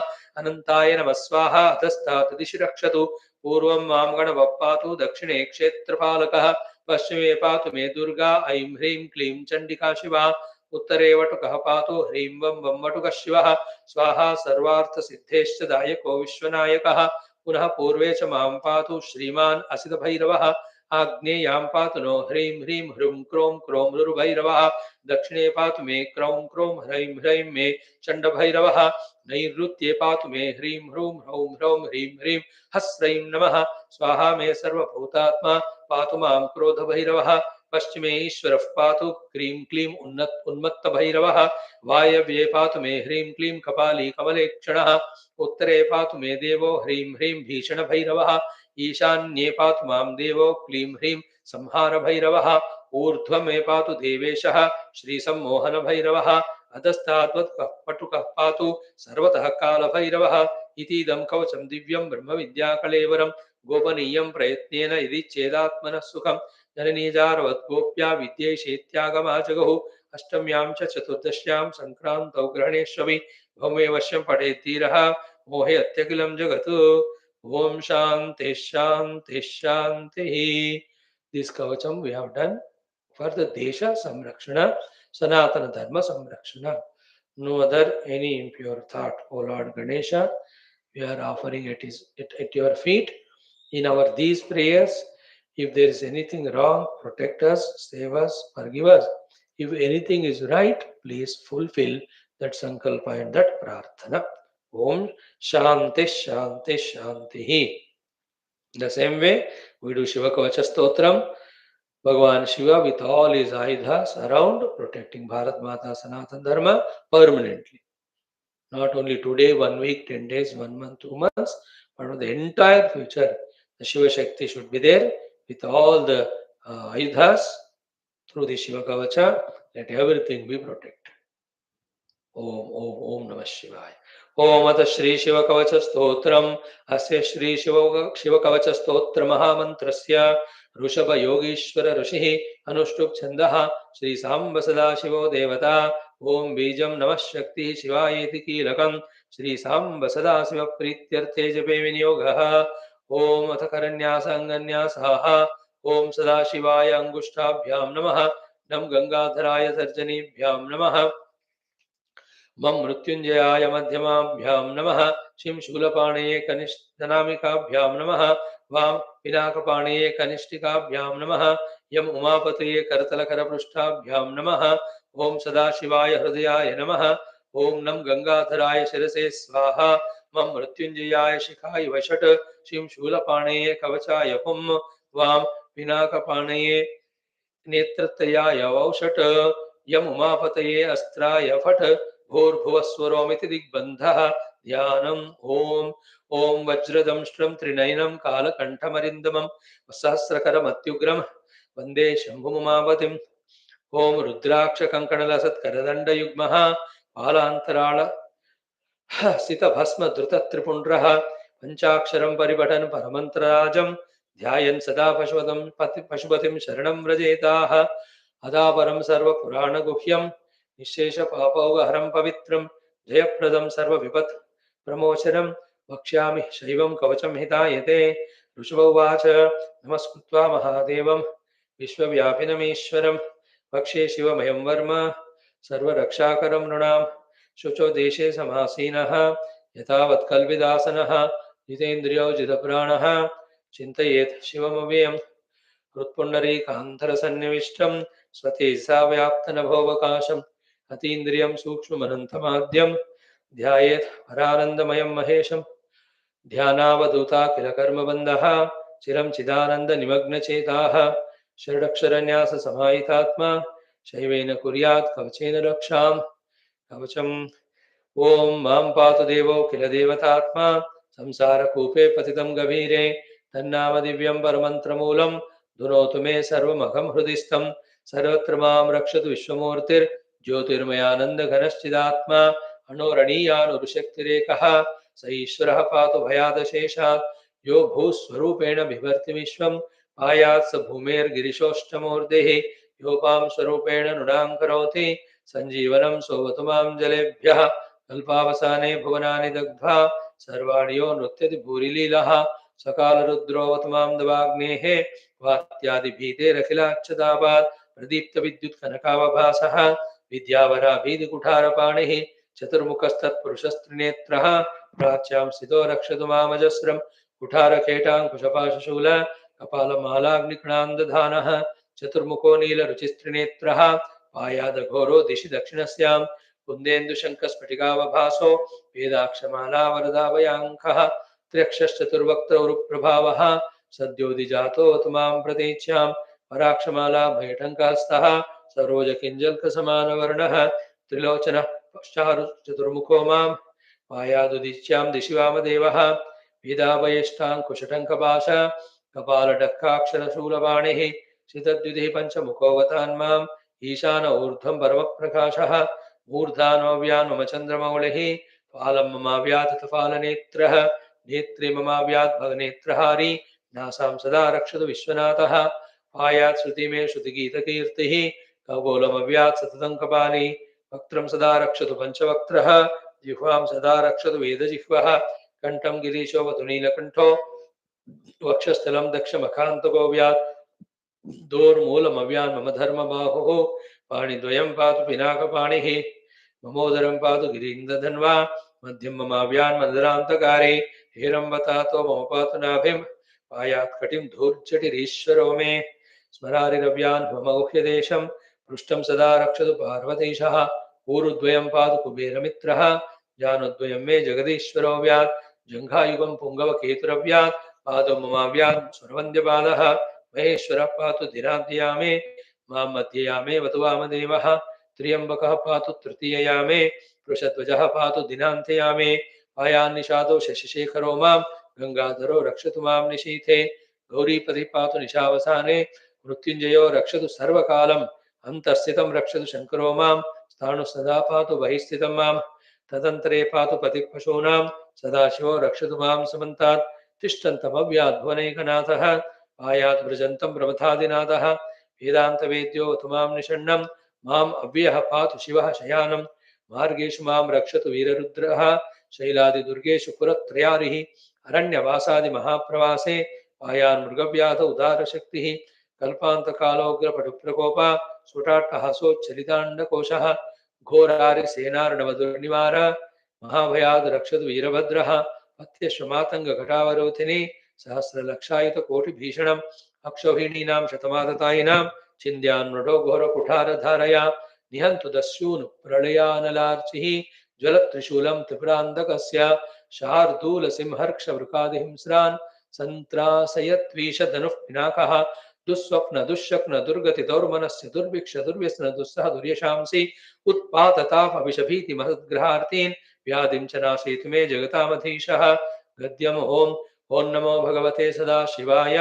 अनन्ताय नमः स्वाहा अधस्तात् दिशि रक्षतु पूर्वं मां गणपः पातु दक्षिणे क्षेत्रपालकः पश्चिमे पातु मे दुर्गा ऐं ह्रीं क्लीं चण्डिका शिवा उत्तरे वटुकः पातु ह्रीं वं वं वटुकः शिवः स्वाहा सर्वार्थसिद्धेश्च दायको विश्वनायकः पुनः पूर्वे च मां पातु श्रीमान् असितभैरवः आग्नेयां पातु नो ह्रीं ह्रीं ह्रूं क्रों क्रों रुर्भैरवः दक्षिणे पातु मे क्रौं क्रों ह्रैं ह्रैं मे चण्डभैरवः नैऋत्ये पातु मे ह्रीं ह्रूं ह्रौं ह्रौं ह्रीं ह्रीं हस्रैं नमः स्वाहा मे सर्वभूतात्मा पातु मां क्रोधभैरवः पश्चिमे ईश्वरः पातु क्रीं क्लीं उन्मत्तभैरवः वायव्ये पातु मे ह्रीं क्लीं कपाली कमलेक्षणः उत्तरे पातु मे देवो ह्रीं ह्रीं भीषणभैरवः ईशान्ये पातु मां देवो क्लीं ह्रीं संहारभैरवः ऊर्ध्वं मे पातु देवेशः श्रीसम्मोहनभैरवः अधस्ताद्वत्पटुकः पातु सर्वतः कालभैरवः इतीदं कवचं दिव्यं ब्रह्मविद्याकलेवरं गोपनीयं प्रयत्नेन यदि चेदात्मनः सुखं जननीजारवद्गोप्या विद्यैषेत्यागमाजगुः अष्टम्यां च चतुर्दश्यां सङ्क्रान्तौ ग्रहणेष्वपि भौमे वश्यं पठेत् धीरः मोहे अत्यखिलं जगत् Om Shanti Shanti Shanti. This kavacham we have done for the Desha Samrakshana, Sanatana Dharma Samrakshana. No other any impure thought, O Lord Ganesha, we are offering it at your feet. In our these prayers, if there is anything wrong, protect us, save us, forgive us. If anything is right, please fulfill that sankalpa and that prarthana. Om Shanti Shanti Shanti. The same way, we do Shiva Kavacha Stotram. Bhagavan Shiva with all his ayudhas around protecting Bharat Mata Sanatana Dharma permanently. Not only today, 1 week, 10 days, 1 month, 2 months, but for the entire future. The Shiva Shakti should be there with all the ayudhas through the Shiva Kavacha. Let everything be protected. Om Namah Shivaya. Om Ata Shri Shiva Kavacha Stotram Asya Shri Shiva Kavacha Stotra Mahamantrasya Rushabha Yogishwara Rushihi Anushtup Chandaha Shri Samba Sada Shivo Devata Om Bijam Namah Shakti Shivayeti Kilakam Shri Samba Sada Shiva Prityarthe Jape Vinyogaha Om Ata Karanyasa Anganyasaha Om Sada Shivaya Angushtabhyam Namaha Nam Gangadharaya Sarjanibhyam Namaha मम मृत्युंजयाय मध्यमाभ्यां नमः शिं शूलपाणये कनिष्ठनामिकाभ्यां नमः वां पिनाकपाणये कनिष्ठिकाभ्यां नमः यम उमापतये करतलकरपृष्ठाभ्यां नमः ओम सदाशिवाय हृदयाय नमः ओम नम गंगाधराय शिरसे स्वाहा मम मृत्युंजयाय शिखाय वषट् शिं शूलपाणये कवचाय हुं वां पिनाकपाणये नेत्रत्रयाय वौषट् यम उमापतये अस्त्राय फट् भूर्भुवस्वरोमिति दिग्बन्धः ध्यानम् ओम ओम वज्रदंष्ट्रं त्रिनयनं कालकण्ठमरिन्दमं सहस्रकरमत्युग्रं वन्दे शम्भुमुमापतिम् ओम रुद्राक्षकङ्कणलसत्करदण्डयुग्मः पालान्तराळ सितभस्मधृतत्रिपुण्ड्रः पञ्चाक्षरं परिपठन् परमन्त्रराजं ध्यायन् सदा पशुपतिं शरणं व्रजेताः अदापरं सर्वपुराणगुह्यं निःशेषपापौगहरं पवित्रं जयप्रदं सर्वविपत् प्रमोचनं वक्ष्यामि शैवं कवचं हितायते ऋषभोवाच नमस्कृत्वा महादेवं विश्वव्यापिनमीश्वरं वक्षे शिवमयं वर्म सर्वरक्षाकरं नृणां शुचो देशे समासीनः यथावत्कल्पिदासनः जितेन्द्रियो जितप्राणः चिन्तयेत् शिवमव्ययम् हृत्पुण्डरीकान्तरसन्निविष्टं स्वतेजसा व्याप्तनभोवकाशम् अतीन्द्रियं सूक्ष्ममनन्तमाद्यं ध्यायेत् परानन्दमयं महेशं ध्यानावधूता किल कर्मबन्धः चिरं चिदानन्दनिमग्नचेताः षडक्षरन्याससमाहितात्मा शैवेन कुर्यात् कवचेन रक्षां कवचम् ओम मां पातु देवो किल देवतात्मा संसारकूपे पतितं गभीरे तन्नाम दिव्यं परमन्त्रमूलं धुनोतु मे सर्वमघं हृदिस्थं सर्वत्र मां रक्षतु विश्वमूर्तिर्ज्योतिर्मयानन्दघनश्चिदात्मा अणोरणीयानुरुशक्तिरेकः स ईश्वरः पातु भयादशेषात् यो भूस्वरूपेण बिभर्ति विश्वम् आयात् स भूमेर्गिरिशोष्टमूर्तिः योपां स्वरूपेण नृणां करोति सञ्जीवनं सोवतु मां जलेभ्यः कल्पावसाने भुवनानि दग्ध्वा सर्वाणि यो नृत्यति भूरिलीलः सकालरुद्रोऽवतु मां दवाग्नेः वात्यादिभीतेरखिलाच्युतापात् प्रदीप्तविद्युत्कनकावभासः विद्यावराभीतिकुठारपाणिः चतुर्मुखस्तत्पुरुषस्त्रिनेत्रः प्राच्यां स्थितो रक्षतु मामजस्रम् कुठारखेटाङ्कुशपाशशूल कपालमालाग्निकणान्दधानः चतुर्मुखो नीलरुचिस्त्रिनेत्रः पायादघोरो दिशि दक्षिणस्यां कुन्देन्दुशङ्खस्फटिकावभासो वेदाक्षमालावरदाभयाङ्कः त्र्यक्षश्चतुर्वक्त्रवरुप्रभावः सद्योदिजातोऽवतु मां प्रतीच्यां पराक्षमालाभयटङ्कहस्तः सरोजकिञ्जल्कसमानवर्णः त्रिलोचनः पश्चारुचतुर्मुखो मां पायादुदिच्यां दिशि वामदेवः वेदाभयष्टाङ्कुशटङ्कपाश कपालडक्काक्षरशूलवाणिः शितद्युतिः पञ्चमुखोऽवतान्माम् ईशान ऊर्ध्वं परमप्रकाशः मूर्धानो मम चन्द्रमौलिः फालं ममाव्यातफालनेत्रः नेत्रे ममाव्यात् भगनेत्रहारी नासां सदा रक्षतु विश्वनाथः आयात् श्रुति मे श्रुतिगीतकीर्तिः खगोलमव्यात् सततं कपाली वक्त्रं सदा रक्षतु पञ्चवक्त्रः जिह्वां सदा रक्षतु वेदजिह्वः कण्ठं गिरीशोऽवतु नीलकण्ठो वक्षस्थलं दक्षमखान्तको व्यात् दोर्मूलमव्यान् मम धर्मबाहुः पाणिद्वयं पातु पिनाकपाणिः ममोदरं पातु गिरीन्द्रधन्वा मध्यं ममाव्यान् मन्दरान्तकारे हेरम्बतातो मम पातु नाभिं पायात् कटिं धूर्जटिरीश्वरो मे स्मरारिरव्यान् ममौह्यदेशं पृष्ठं सदा रक्षतु पार्वतीशः ऊरुद्वयं पातु कुबेरमित्रः जानुद्वयं मे जगदीश्वरो व्यात् जङ्घायुगं पुङ्गवकेतुरव्यात् पादो ममाव्यात् स्वरवन्द्यपादः महेश्वरः पातु दिनाद्यामे मां मध्ययामे वतु वामदेवः त्र्यम्बकः पातु तृतीययामे वृषध्वजः पातु दिनान्त्ययामे पायान्निषादो शशिशेखरो मां गङ्गाधरो रक्षतु मां निशीथे गौरीपतिः पातु निशावसाने मृत्युञ्जयो रक्षतु सर्वकालम् अन्तःस्थितं रक्षतु शङ्करो मां स्थाणुः सदा पातु बहिः स्थितं मां तदन्तरे पातु पतिः पशूनां सदाशिवो रक्षतु मां समन्तात् तिष्ठन्तमव्याद्भुवनैकनाथः आयात् व्रजन्तं प्रमथादिनाथः वेदान्तवेद्यो तुमां निषण्णं माम् अव्ययः पातु शिवः शयानं मार्गेषु मां रक्षतु वीररुद्रः शैलादिदुर्गेषु पुरत्रयारिः अरण्यवासादिमहाप्रवासे आयान् मृगव्याध उदारशक्तिः कल्पान्तकालोग्रपटुप्रकोप स्फुटाट्टहासोच्चलिताण्डकोशः घोरारिसेनार्णवदुर्निवार महाभयाद् रक्षतु वीरभद्रः पथ्यश्वमातङ्गघटावरोधिनी सहस्रलक्षायुतकोटिभीषणम् अक्षौहिणीनां शतमाततायिनां छिन्द्यान्मृडो घोरकुठारधारया निहन्तु दस्यून् प्रलयानलार्चिः ज्वलत्रिशूलं त्रिपुरान्तकस्य शार्दूलसिंहर्क्षवृकादिहिंस्रान् सन्त्रासयत्वीशधनुः पिनाकः दुःस्वप्न दुःशक्न दुर्गति दौर्मनस्य दुर्भिक्ष दुर्व्यसन दुस्सह दुर्यशांसि उत्पाततापविषभीतिमहद्ग्रहार्तीन् व्याधिं च नाशयतु मे जगतामधीशः गद्यम् ॐ नमो भगवते सदा शिवाय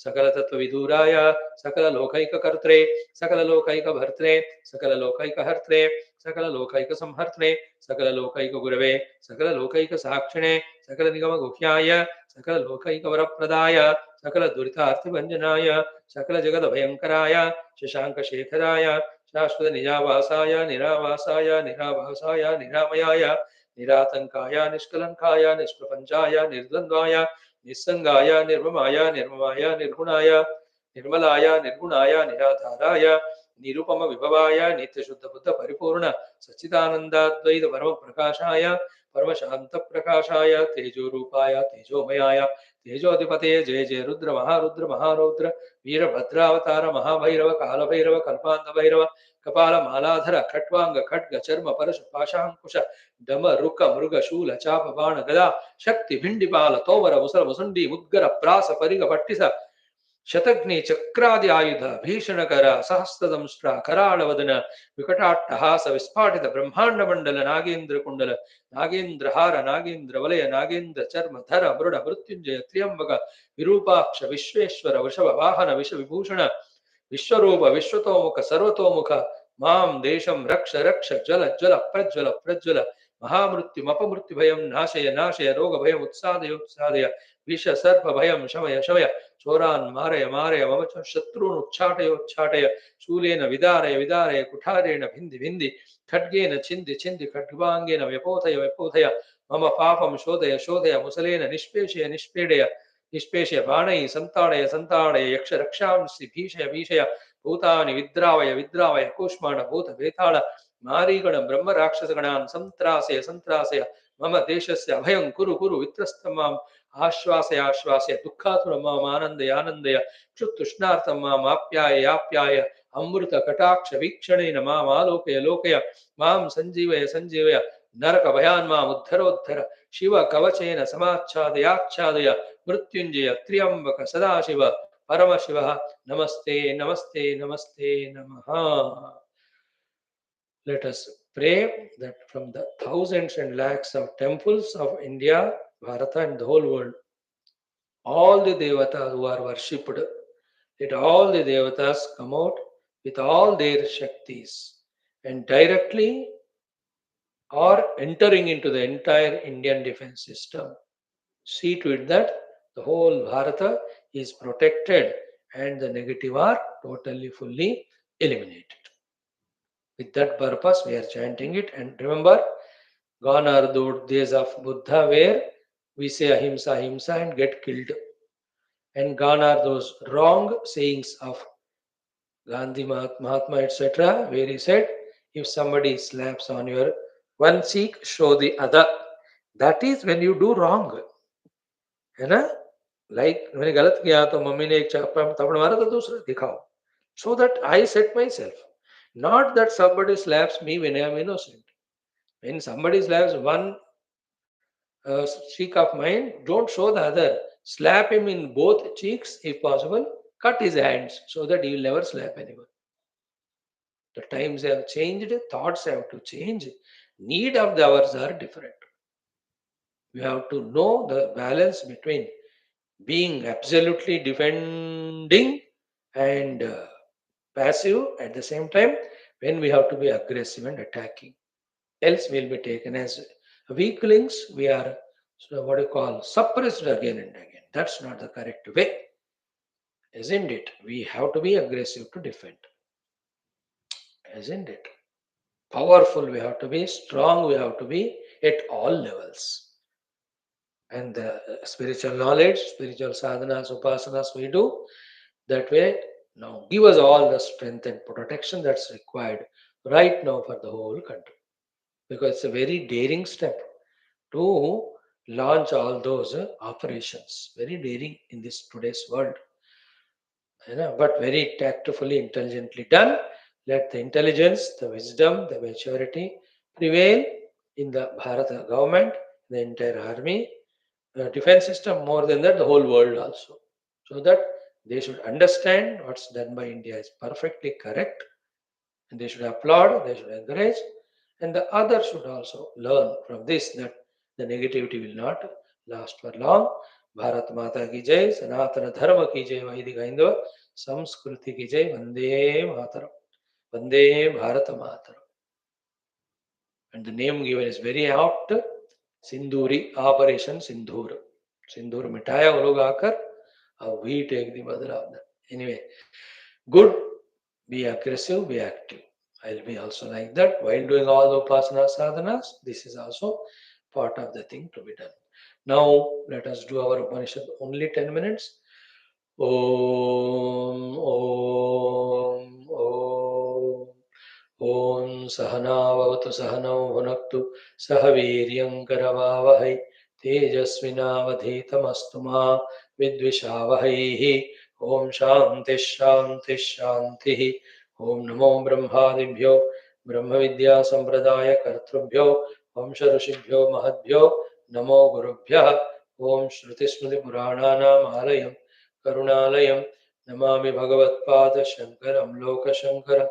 सकलतत्त्वविदूराय सकललोकैककर्त्रे सकललोकैकभर्त्रे सकललोकैकहर्त्रे सकललोकैकसंहर्त्रे सकललोकैकगुरवे सकललोकैकसाक्षिणे सकलनिगमगुह्याय सकललोकैकवरप्रदाय सकलदुरितार्तिभञ्जनाय सकलजगदभयङ्कराय शशाङ्कशेखराय शाश्वतनिजावासाय निरावासाय निराभासाय निरामयाय निरातङ्काय निष्कलङ्काय निष्प्रपञ्चाय निर्द्वन्द्वाय निस्सङ्गाय निर्ममाय निर्ममाय निर्गुणाय निर्मलाय निर्गुणाय निराधाराय निरुपम विभवाय नित्यशुद्धबुद्ध परिपूर्ण सच्चिदानन्दाद्वैत परमप्रकाशाय परमशान्तप्रकाशाय तेजोरूपाय तेजोमयाय तेजोधिपते जय जय रुद्र महारुद्र महारौद्र वीरभद्रावतार महाभैरव कालभैरव कल्पान्तभैरव कपाल मालाधर खट्वांग खड्ग चर्म परश पाशांकुश डम रुक मृग शूल चाप बाण गदा शक्ति भिंडिपाल तोमर मुसल मुसुंडी मुद्गर प्रास परिग पट्टिस शतग्नि चक्रादि आयुध भीषणकर सहस्रदंष्ट्र कराळवदन विकटाट्टहास विस्फाटित ब्रह्मांड मंडल नागेंद्र कुंडल नागेंद्र हार नागेंद्र वलय नागेंद्र चर्म धर मृड मृत्युंजय त्र्यंबक विरूपाक्ष विश्वेश्वर वृषभ वाहन विष विभूषण विश्वरूप विश्वतोमुख सर्वतोमुख मां देशं रक्ष रक्ष ज्वल ज्वल प्रज्वल प्रज्वल महामृत्युमपमृत्युभयं नाशय नाशय रोगभयम् उत्सादय उत्सादय विष सर्प भयं शमय शमय चोरान् मारय मारय मम च शत्रून् उच्चाटय उच्चाटय शूलेन विदारय विदारय कुठारेण भिन्दि भिन्दि खड्गेन छिन्दि छिन्दि खड्गाङ्गेन व्यपोथय व्यपोथय मम पापं शोधय शोधय मुसलेन निष्पेषय निष्पीडय निष्पेषय बाणैः सन्ताडय सन्ताडय यक्ष रक्षांसि भीषय भीषय भूतानि विद्रावय विद्रावय कूष्माण्ड भूत बेताल मारीगण ब्रह्म राक्षसगणान् सन्त्रासय सन्त्रासय मम देशस्य अभयं कुरु कुरु वित्रस्तं माम् आश्वासय आश्वासय दुःखातुरं माम् आनन्दय आनन्दय क्षुत्तुष्णार्थं माम् आप्याय आप्याय अमृत कटाक्ष वीक्षणेन माम् आलोकय लोकय मां संजीवय संजीवय नरक भयान् माम् उद्धरोद्धर शिव कवचेन समाच्छादयाच्छादय मृत्युञ्जय त्र्यम्बक सदाशिव परमशिवः नमस्ते नमस्ते नमस्ते नमः. Let us pray that from the thousands and lakhs of temples of India, Bharata and the whole world, all the devatas who are worshipped, let all the devatas come out with all their shaktis and directly or entering into the entire Indian defense system. See to it that the whole Bharata is protected and the negative are totally fully eliminated. With that purpose, we are chanting it. And remember, gone are those days of Buddha where we say ahimsa, ahimsa and get killed. And gone are those wrong sayings of Gandhi, Mahatma, etc., where he said, if somebody slaps on your one cheek, show the other. That is when you do wrong. है ना? Like मैंने गलत किया तो mummy ने एक थप्पड़ मारा तो दूसरा दिखाओ. So that I set myself. Not that somebody slaps me when I am innocent. When somebody slaps one cheek of mine, don't show the other. Slap him in both cheeks if possible. Cut his hands so that he will never slap anyone. The times have changed, thoughts have to change. Need of the hours are different. You have to know the balance between being absolutely defending and passive at the same time when we have to be aggressive and attacking. Else we'll be taken as weaklings. We are what you call suppressed again and again. That's not the correct way, isn't it? We have to be aggressive to defend, isn't it? Powerful we have to be, strong we have to be at all levels. And the spiritual knowledge, spiritual sadhanas, upasanas we do that way. Now give us all the strength and protection that's required right now for the whole country. Because it's a very daring step to launch all those operations. Very daring in this today's world. But very tactfully, intelligently done. Let the intelligence, the wisdom, the maturity prevail in the Bharata government, the entire army, defense system, more than that, the whole world also. So that they should understand what's done by India is perfectly correct, and they should applaud, they should encourage, and the others should also learn from this that the negativity will not last for long. Bharat Mata ki jai, Sanatana Dharma ki jai, Vaidika Hindava, Samskruti ki jai, Vande Mataram, Vande Bharat Mataram. And the name given is very apt, Sindhuri, Operation Sindhur. Sindhur mitaya wo log aakar, we take the mother of that. Anyway, good, be aggressive, be active. I'll be also like that while doing all the upasana sadhanas. This is also part of the thing to be done. Now let us do our Upanishad only 10 minutes. Om Om Om Om Sahanavavatu Sahanau Bhunaktu Sahaviryam Karavavahai Tejasvinavadhitamastu ma Vidvishavahaihi Om Shanti Shanti Shanti Om Namo Brahmadibhyo Brahma Vidya Sampradaya Kartrubhyo Vamsha Rishibhyo Mahadbhyo Namo Gurubhyah Om Shruti Smriti Purananam Alayam Karunalayam Namami Bhagavat Pada Shankaram Loka Shankaram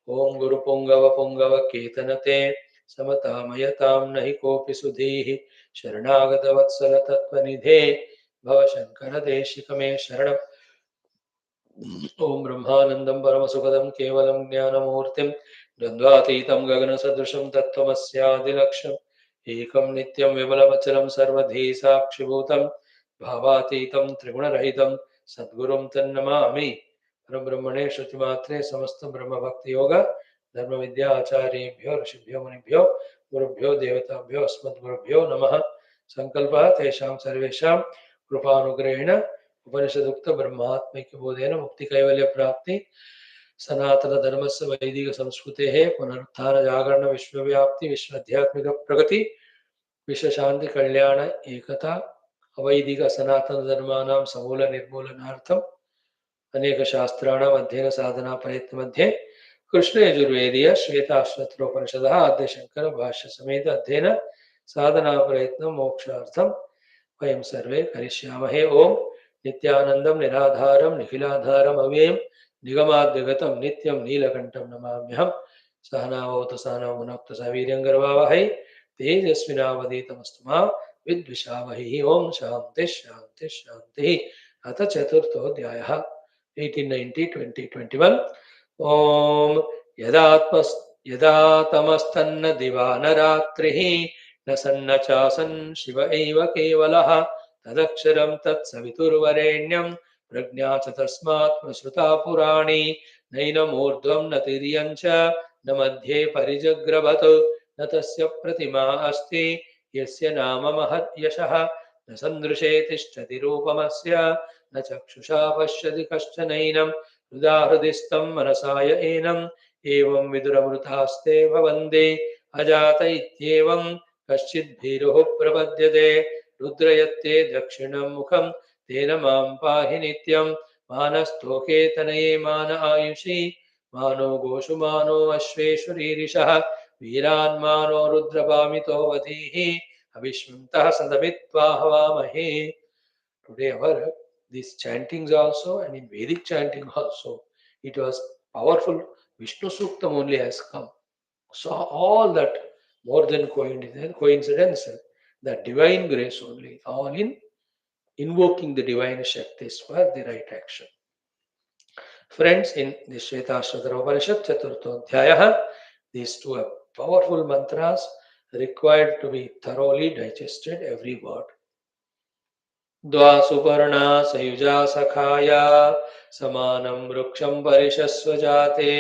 Om Guru Pungava Pungava Ketanate Samatamayataam Nahi Kopi Sudhihi Sharanagata Vatsala Tatvanidhe Bhava Shankara Deshikame Sharanam Om Brahmanandam Paramasukadam Kevalam Jnanamurtim Dvandvatitam Gagana Sadrusham Tattvamasya Dilaksham Ekam Nityam Vimalamachalam Sarvadhi Sakshibhutam भावातीतं त्रिगुणरहितं सद्गुरुं तन्नमामि। परब्रह्मणे श्रुतिमात्रे समस्त ब्रह्म भक्ति योग धर्म विद्या आचार्येभ्यो ऋषिभ्यो मुनिभ्यो गुरुभ्यो देवताभ्यो अस्मद्गुरुभ्यो नमः। संकल्पः तेषां सर्वेषां कृपानुग्रहेण उपनिषदुक्त ब्रह्मात्मैक्य बोधेन मुक्ति कैवल्य प्राप्ति सनातन धर्मस्य वैदिक संस्कृतेः पुनरुत्थान जागरण विश्वव्याप्ति विश्वाध्यात्मिक प्रगति विश्व शांति कल्याण एकता अवैदिक सनातन धर्माणां समूल निर्मूलनार्थम अनेक शास्त्राणाम् अध्ययन साधना प्रयत्न मध्ये कृष्ण यजुर्वेदीय श्वेताश्वत्रोपनिषदः आद्य शंकर भाष्य समेत अध्ययन साधना प्रयत्न मोक्षार्थम वयं सर्वे करिष्यामहे। ओम नित्यानंदं निराधारं निखिलाधारम् अव्ययं निगमाद्यगतं नित्यं नीलकण्ठं नमाम्यहम्। सहनावतु सहनौ भुनक्तु सह वीर्यं करवावहै तेजस्विनावधीतमस्तु मा विद्विषावहै। ओम शांति शांति शांति। अथ चतुर्थोऽध्यायः 1890-2021। ओम यदा तमस्तन्न दिवानरात्रिः न सन्न चासन् शिव एव केवलः तदक्षरं तत्सवितुर्वरेण्यं प्रज्ञा च तस्मात् प्रसृता पुराणी नैनमूर्ध्वं न तिर्यं च न मध्ये परिजग्रभत् न तस्य प्रतिमा अस्ति यस्य नाम महत् यशः न सन्दृशे तिष्ठति रूपमस्य न चक्षुषा पश्यति कश्चनैनं हृदा हृदिस्थं मनसा य एनम् एवं विदुरमृतास्ते भवन्ति अजात इत्येवं कश्चिद् भीरुः प्रपद्यते रुद्रयत्ते दक्षिणं मुखं तेन मां पाहि नित्यं मानस्तोके तनये मान आयुषि मानो गोषु मानो अश्वेषु रीरिषः वीरान् मानो रुद्रभामितो वधीः अविश्वन्तः सदमित्वा हवामहे। Today our these chantings also and in Vedic chanting also it was powerful. Vishnu Suktam only has come. So all that more than coincidence, that divine grace only, all in invoking the divine Shaktis for the right action. Friends, in the Shwethashwathara Upanishad Chaturthodhyaya, these two are powerful mantras required to be thoroughly digested, every word. द्वा सुपर्णा सयुजा सखाया समानं वृक्षं परिशस्व जाते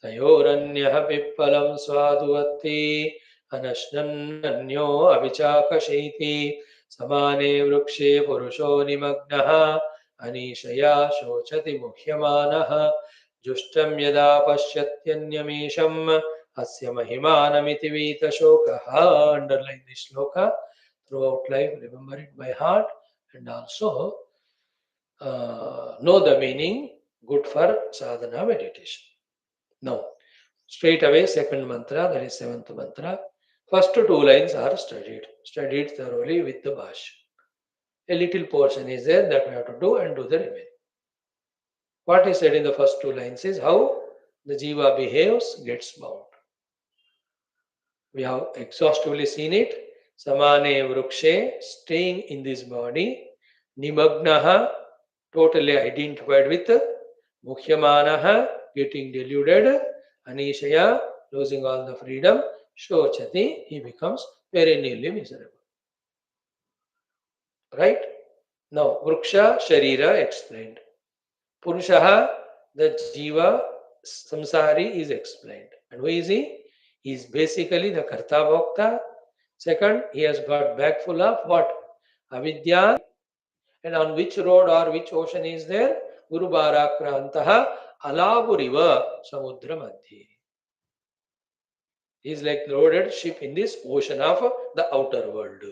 तयोरन्यः पिप्पलं स्वादुवत्ति अनश्नन्नन्यो अविचाकशीति समाने वृक्षे पुरुषो निमग्नः अनीशया शोचति मुह्यमानः जुष्टं यदा पश्यत्यन्यमीशम् अस्य महिमानमिति वीतशोकः. Underline this shloka throughout life, remember it by heart and also know the meaning, good for sadhana meditation. Now, straight away second mantra, that is seventh mantra. First two lines are studied thoroughly with the Bhashyam. A little portion is there that we have to do and do the remaining. What is said in the first two lines is how the jiva behaves, gets bound. We have exhaustively seen it. Samane vrukshe, staying in this body. Nimagnaha, totally identified with. Mukhyamanaha, getting deluded. Anishaya, losing all the freedom. Shochati, he becomes perennially miserable. Right? Now, Vruksha, Sharira explained. Purushaha, the Jiva, Samsari is explained. And who is he? He is basically the Karta Bhokta. Second, he has got bag full of what? Avidya. And on which road or which ocean is there? Guru Barakrantaha Alaburiva Samudra Madhye. He is like the loaded ship in this ocean of the outer world.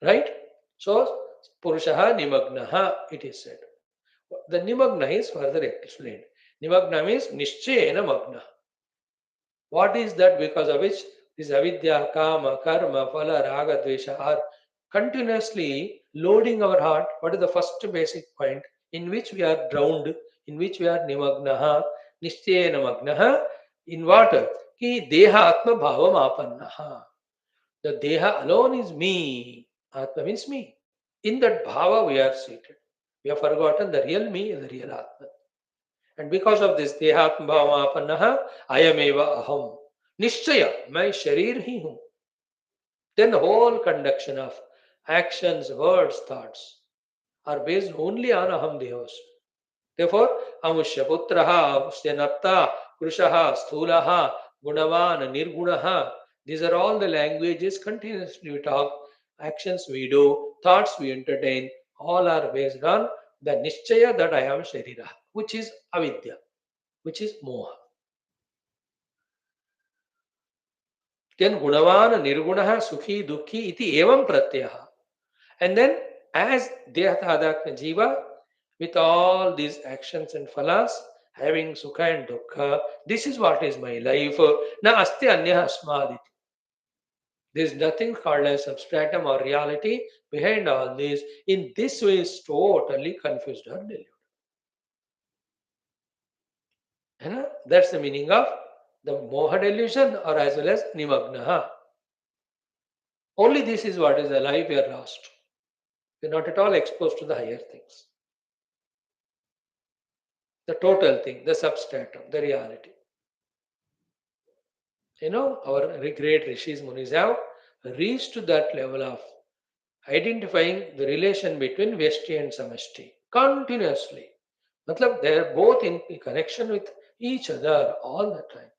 Right? So, Purushaha Nimagnaha, it is said. The Nimagna is further explained. Nimagna means Nishchena Magna. What is that because of which this avidya, kama, karma, phala, raga, dvesha are continuously loading our heart? What is the first basic point in which we are drowned, in which we are nimagnaha, nishchena magnaha, in water? Ki deha atma bhavam apannaha. The deha alone is me. Atma means me. In that bhava we are seated. We have forgotten the real me is the real Atma. And because of this, dehatma bhavapannaha, ayameva aham. Nishchaya, मैं शरीर ही हूं. Then the whole conduction of actions, words, thoughts, are based only on aham devas. Therefore, amushya putraha, amushya natta, krushaha, sthulaha, gunavan, nirgunaha. These are all the languages continuously we talk, actions we do, thoughts we entertain, all are based on the nischaya that I am sharira, which is avidya, which is moha. Then gunavan, nirgunaha, sukhi, dukhi, iti evam pratyaha. And then as dehatadakna jiva, with all these actions and phalas, having sukha and dukkha, this is what is my life. Na asti anya asmadit. There is nothing called as substratum or reality behind all this. In this way, is totally confused or deluded. That's the meaning of the moha delusion or as well as nimagnaha. Only this is what is alive, we are lost. We are not at all exposed to the higher things. The total thing, the substratum, the reality. Our great rishis, munis have reached to that level of identifying the relation between Vyashti and Samashti continuously. Matlab, they are both in connection with each other all the time.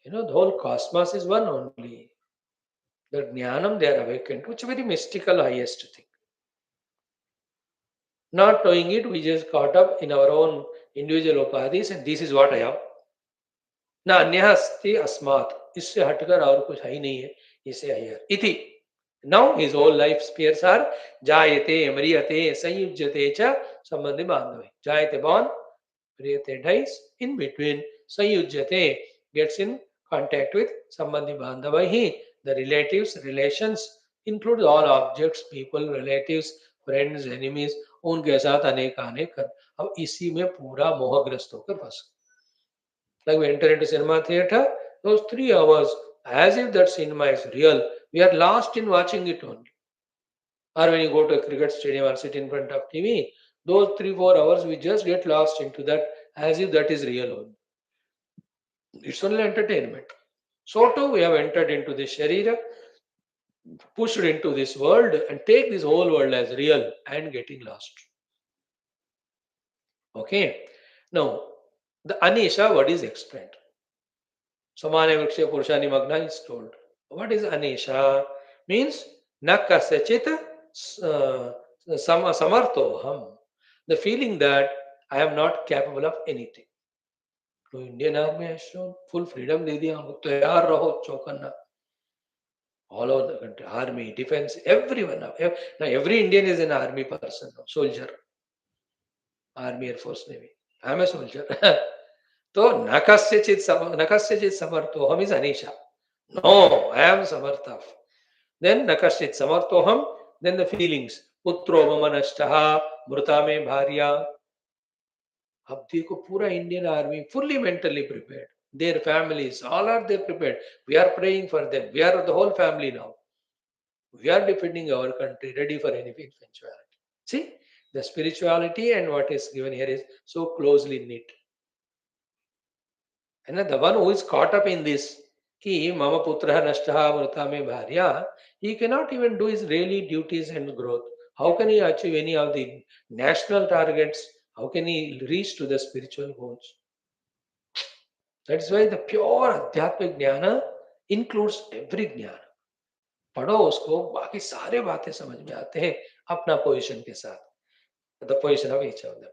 The whole cosmos is one only. The jnanam they are awakened, which is very mystical, highest thing. Not knowing it, we just caught up in our own individual upadhis, and this is what I am. ना अन्य अस्ति अस्मात्, इससे हटकर और कुछ है ही नहीं है, इसे हायर इति. Now his whole life spheres are jayate, mriyate, sanyujyate cha sambandhi bandhavi. Jayate born, mriyate dies, in between sanyujyate gets in contact with sambandhi bandhavi. The relatives, relations include all objects, people, relatives, friends, enemies, उनके साथ अनेक अनेक कर. अब इसी में पूरा मोहग्रस्त होकर फंस. Like we enter into cinema theater, those 3 hours, as if that cinema is real, we are lost in watching it only. Or when you go to a cricket stadium or sit in front of TV, those 3-4 hours we just get lost into that as if that is real only. It's only entertainment. So too we have entered into this sharira, pushed into this world and take this whole world as real and getting lost. Okay. Now, the Anisha word is explained. Samane vrikshe purushani magna is told. What is Anisha? Means na kasachit samartoham. The feeling that I am not capable of anything. तो Indian army has shown full freedom दे दिया हमको, तैयार रहो चौकन्ना. All over the country, army, defense, everyone now. Now every Indian is an army person, soldier, army, air force, navy. I am a soldier. तो nakasya samartoham is Anisha. No, I am samartha. Then nakashit samartoham, then the feelings. Putro mama nashtaha, mruta me bharya. अब देखो पूरा Indian army fully mentally prepared. Their families, all are they prepared. We are praying for them. We are the whole family now. We are defending our country, ready for any eventuality. See, the spirituality and what is given here is so closely knit. And the one who is caught up in this, ki mama putra nashtaha mrita me bharya, he cannot even do his daily duties and growth. How can he achieve any of the national targets? How can he reach to the spiritual goals? That's why the pure adhyatmic jnana includes every jnana. पढ़ो उसको, बाकी सारे बातें समझ में आते हैं अपना पोजीशन के साथ. The position of each of them.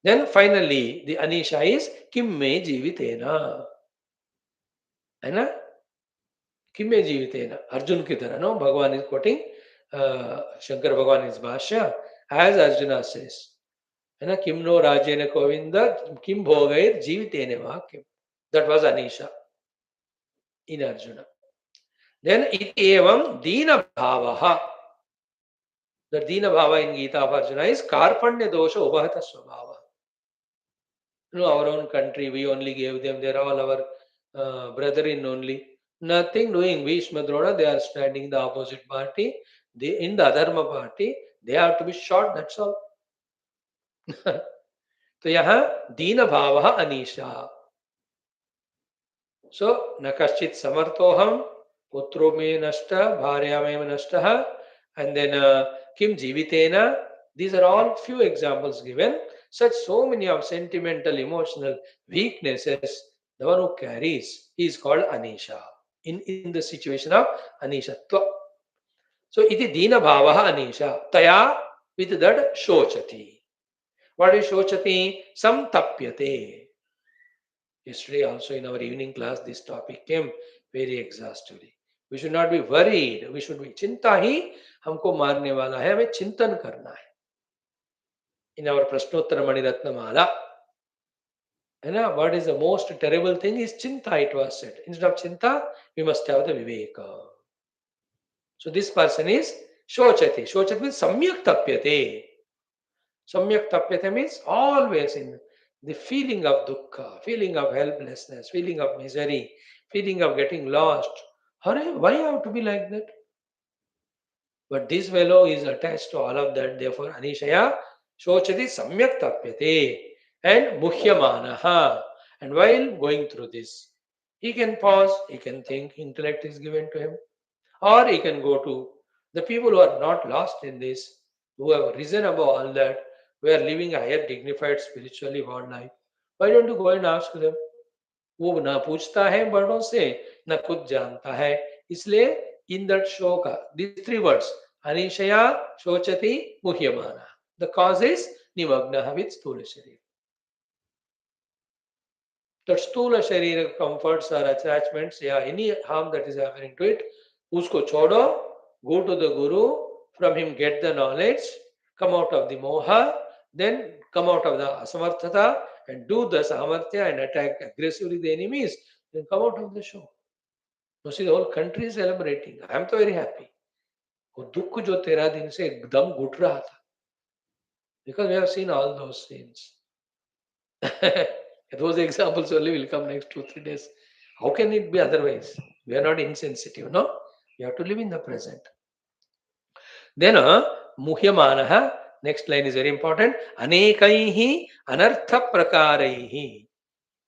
Then finally, the Anisha is किम में जीवितेना, है ना? किम में जीवितेना, अर्जुन की तरह. No, Bhagavan is quoting Shankara Bhagavan is Bhashyam as Arjuna says, है ना? किम नो राजेन गोविंद किम भोगैर जीवितेन वा किम. That was Anisha in Arjuna. Then it evam dina bhavaha. The dina bhava in Gita of Arjuna is karpanya dosha ubahata swabhava. Our own country, we only gave them, they're all our brethren only. Nothing doing. Bhishma Drona, they are standing the opposite party. They in the adharma party, they have to be shot, that's all. तो यहाँ दीन भाव Anisha. So न कश्चित समर्थोहम, पुत्रो में नष्ट, भार्या में नष्ट, and then Kim जीवितेना, These are all few examples given. Such so many of sentimental, emotional weaknesses, the one who carries, he is called Anisha. In the situation of Anishatva. So iti dina bhavaha Anisha. Taya with that shochati. What is shochati? Samtapyate. Yesterday also in our evening class this topic came very exhaustively. We should not be worried. We should be चिंता ही हमको मारने वाला है. हमें चिंतन करना है. In our Prashnottar Maniratnamala, what is the most terrible thing is chinta, it was said. Instead of chinta, we must have the viveka. So this person is shochati. Shochati means samyak tapyate. Samyak tapyate means always in the feeling of dukkha, feeling of helplessness, feeling of misery, feeling of getting lost. Hare, why you have to be like that? But this fellow is attached to all of that. Therefore, Anishaya Shochati Samyak Tapyate and Muhyamanaha. And while going through this, he can pause, he can think, intellect is given to him, or he can go to the people who are not lost in this, who have risen above all that, who are living a higher, dignified, spiritually evolved life. Why don't you go and ask them? वो ना पूछता है बड़ों से न खुद जानता है इसलिए इन दैट शोक these three words अनिशया शोचति मुह्यमाना the cause is निमग्नः with स्थूल शरीर that स्थूल शरीर comforts or attachments या any harm that is happening to it उसको छोड़ो go to the guru from him get the knowledge come out of the moha then come out of the asamarthata and do the samarthya and attack aggressively the enemies then come out of the show. Now see the whole country is celebrating. I am so very happy. वो दुख जो 13 दिन से एकदम घुट रहा था because we have seen all those scenes. Those examples only will come next 2 3 days. How can it be otherwise? We are not insensitive, no? We have to live in the present. Then muhyamanaha, next line is very important. Anekaihi anartha prakaraihi.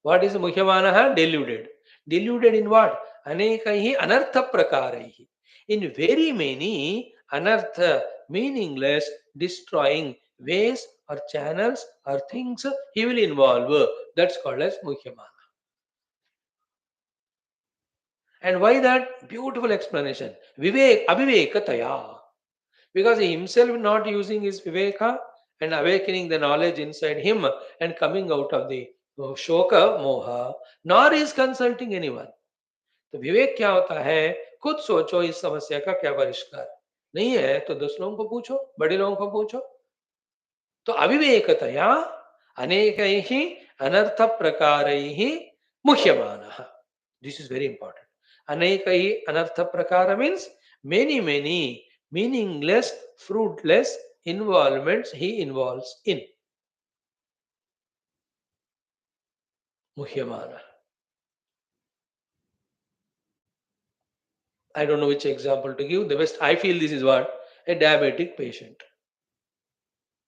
What is muhyamanaha? Deluded. Deluded in what? Anekaihi anartha prakaraihi. In very many anartha, meaningless, destroying ways or channels or things he will involve. That's called as muhyamana. And why that? Beautiful explanation. Vivek, avivekataya. Because he himself not using his viveka and awakening the knowledge inside him and coming out of the shoka, moha, nor is consulting anyone. तो विवेक क्या होता है खुद सोचो इस समस्या का क्या परिष्कार नहीं है तो 10 लोगों को पूछो बड़े लोगों को पूछो तो अविवेकतया अनेकैः अनर्थ प्रकारैः मुह्यमानः दिस इज वेरी इंपॉर्टेंट अनेकैः अनर्थ प्रकार means many meaningless fruitless involvements he involves in muhyamana. I don't know which example to give. The best I feel this is what a diabetic patient.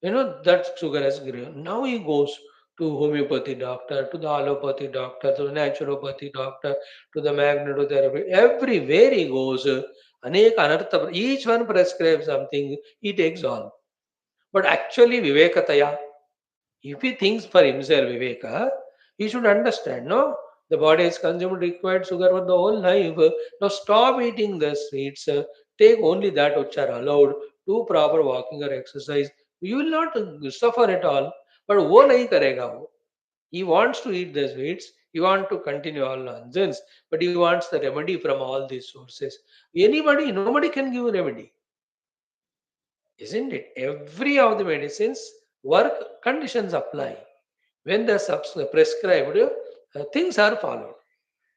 That sugar has grown. Now he goes to homeopathy doctor, to the allopathy doctor, to the naturopathy doctor, to the magnetotherapy. Everywhere he goes, anek anartha, each one prescribes something, he takes all. But actually, vivekataya, if he thinks for himself, viveka, he should understand, no? The body has consumed required sugar for the whole life. Now stop eating the sweets. Take only that which are allowed. Do proper walking or exercise. You will not suffer at all. But वो नहीं करेगा वो. He wants to eat the sweets. He wants to continue all nonsense. But he wants the remedy from all these sources. Nobody can give a remedy. Isn't it? Every of the medicines work conditions apply. When the prescribed things are followed.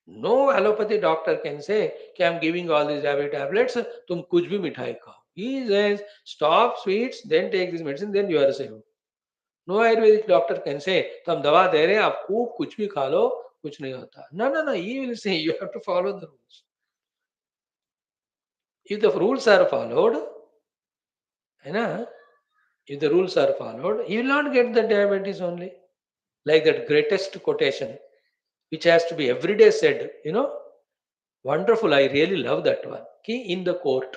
No allopathy doctor can say कि I'm giving all these diabetes tablets, तुम कुछ भी मिठाई खाओ. He says stop sweets, then take this medicine, then you are safe. No Ayurvedic doctor can say तो हम दवा दे रहे हैं आप खूब कुछ भी खा लो कुछ नहीं होता. No. He will say you have to follow the rules. If the rules are followed, है ना? If the rules are followed, he will not get the diabetes only. Like that greatest quotation, which has to be every day said, wonderful. I really love that one. Ki in the court,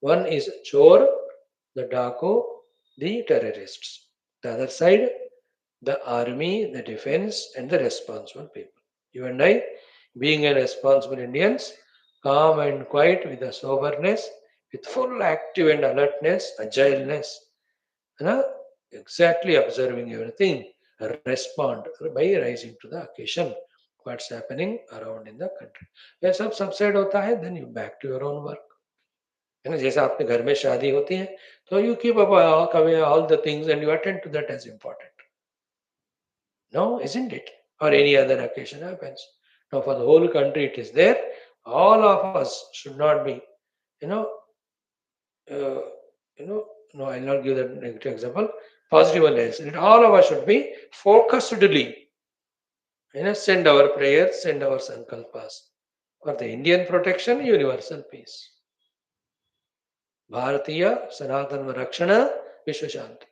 One is Chor, the Daco, the terrorists. The other side, the army, the defense, and the responsible people. You and I, being a responsible Indians, calm and quiet with a soberness, with full active and alertness, agileness, you know, exactly observing everything, respond by rising to the occasion. What's happening around in the country. ये सब subside होता है, then you back to your own work. है ना, जैसे आपके घर में शादी होती है, तो you keep up all the things and you attend to that as important. No, isn't it? Or any other occasion happens. Now, for the whole country, it is there. All of us should not be, you know, uh, no, I'll not give that negative example. Positive one is that all of us should be focusedly, send our prayers, send our sankalpas for the Indian protection, universal peace. Bharatiya, Sanatana Rakshana, Vishwa Shanti.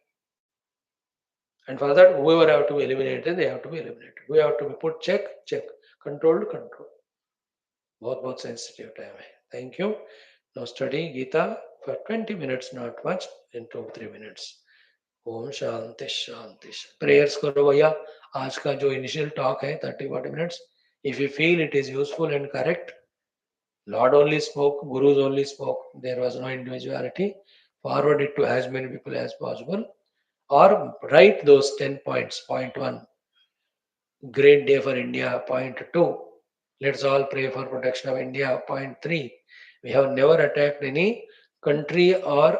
And for that, whoever have to be eliminated, they have to be eliminated. We have to be put check, controlled, control. बहुत sensitive time है. Thank you. Now study Gita for 20 minutes, not much, in 2-3 minutes. Om Shanti Shanti. Prayers करो भैया. आज का जो initial talk है 30-40 minutes. If you feel it is useful and correct, Lord only spoke, Gurus only spoke. There was no individuality. Forward it to as many people as possible, or write those 10 points. Point 1, great day for India. Point 2, let's all pray for protection of India. Point 3, we have never attacked any country or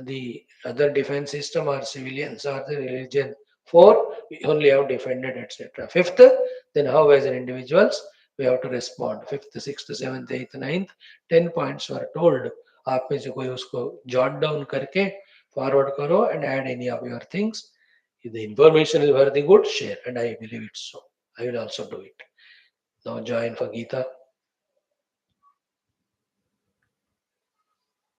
the other defense system or civilians or the religion. 4, we only have defended, etc. 5th, then how as an individuals we have to respond. 5th, 6th, 7th, 8th, 9th, 10 points were told. आप में से कोई उसको jot down करके forward करो and add any of your things. If the information is worthy, good, share, and I believe it's so. I will also do it. Now join for Gita.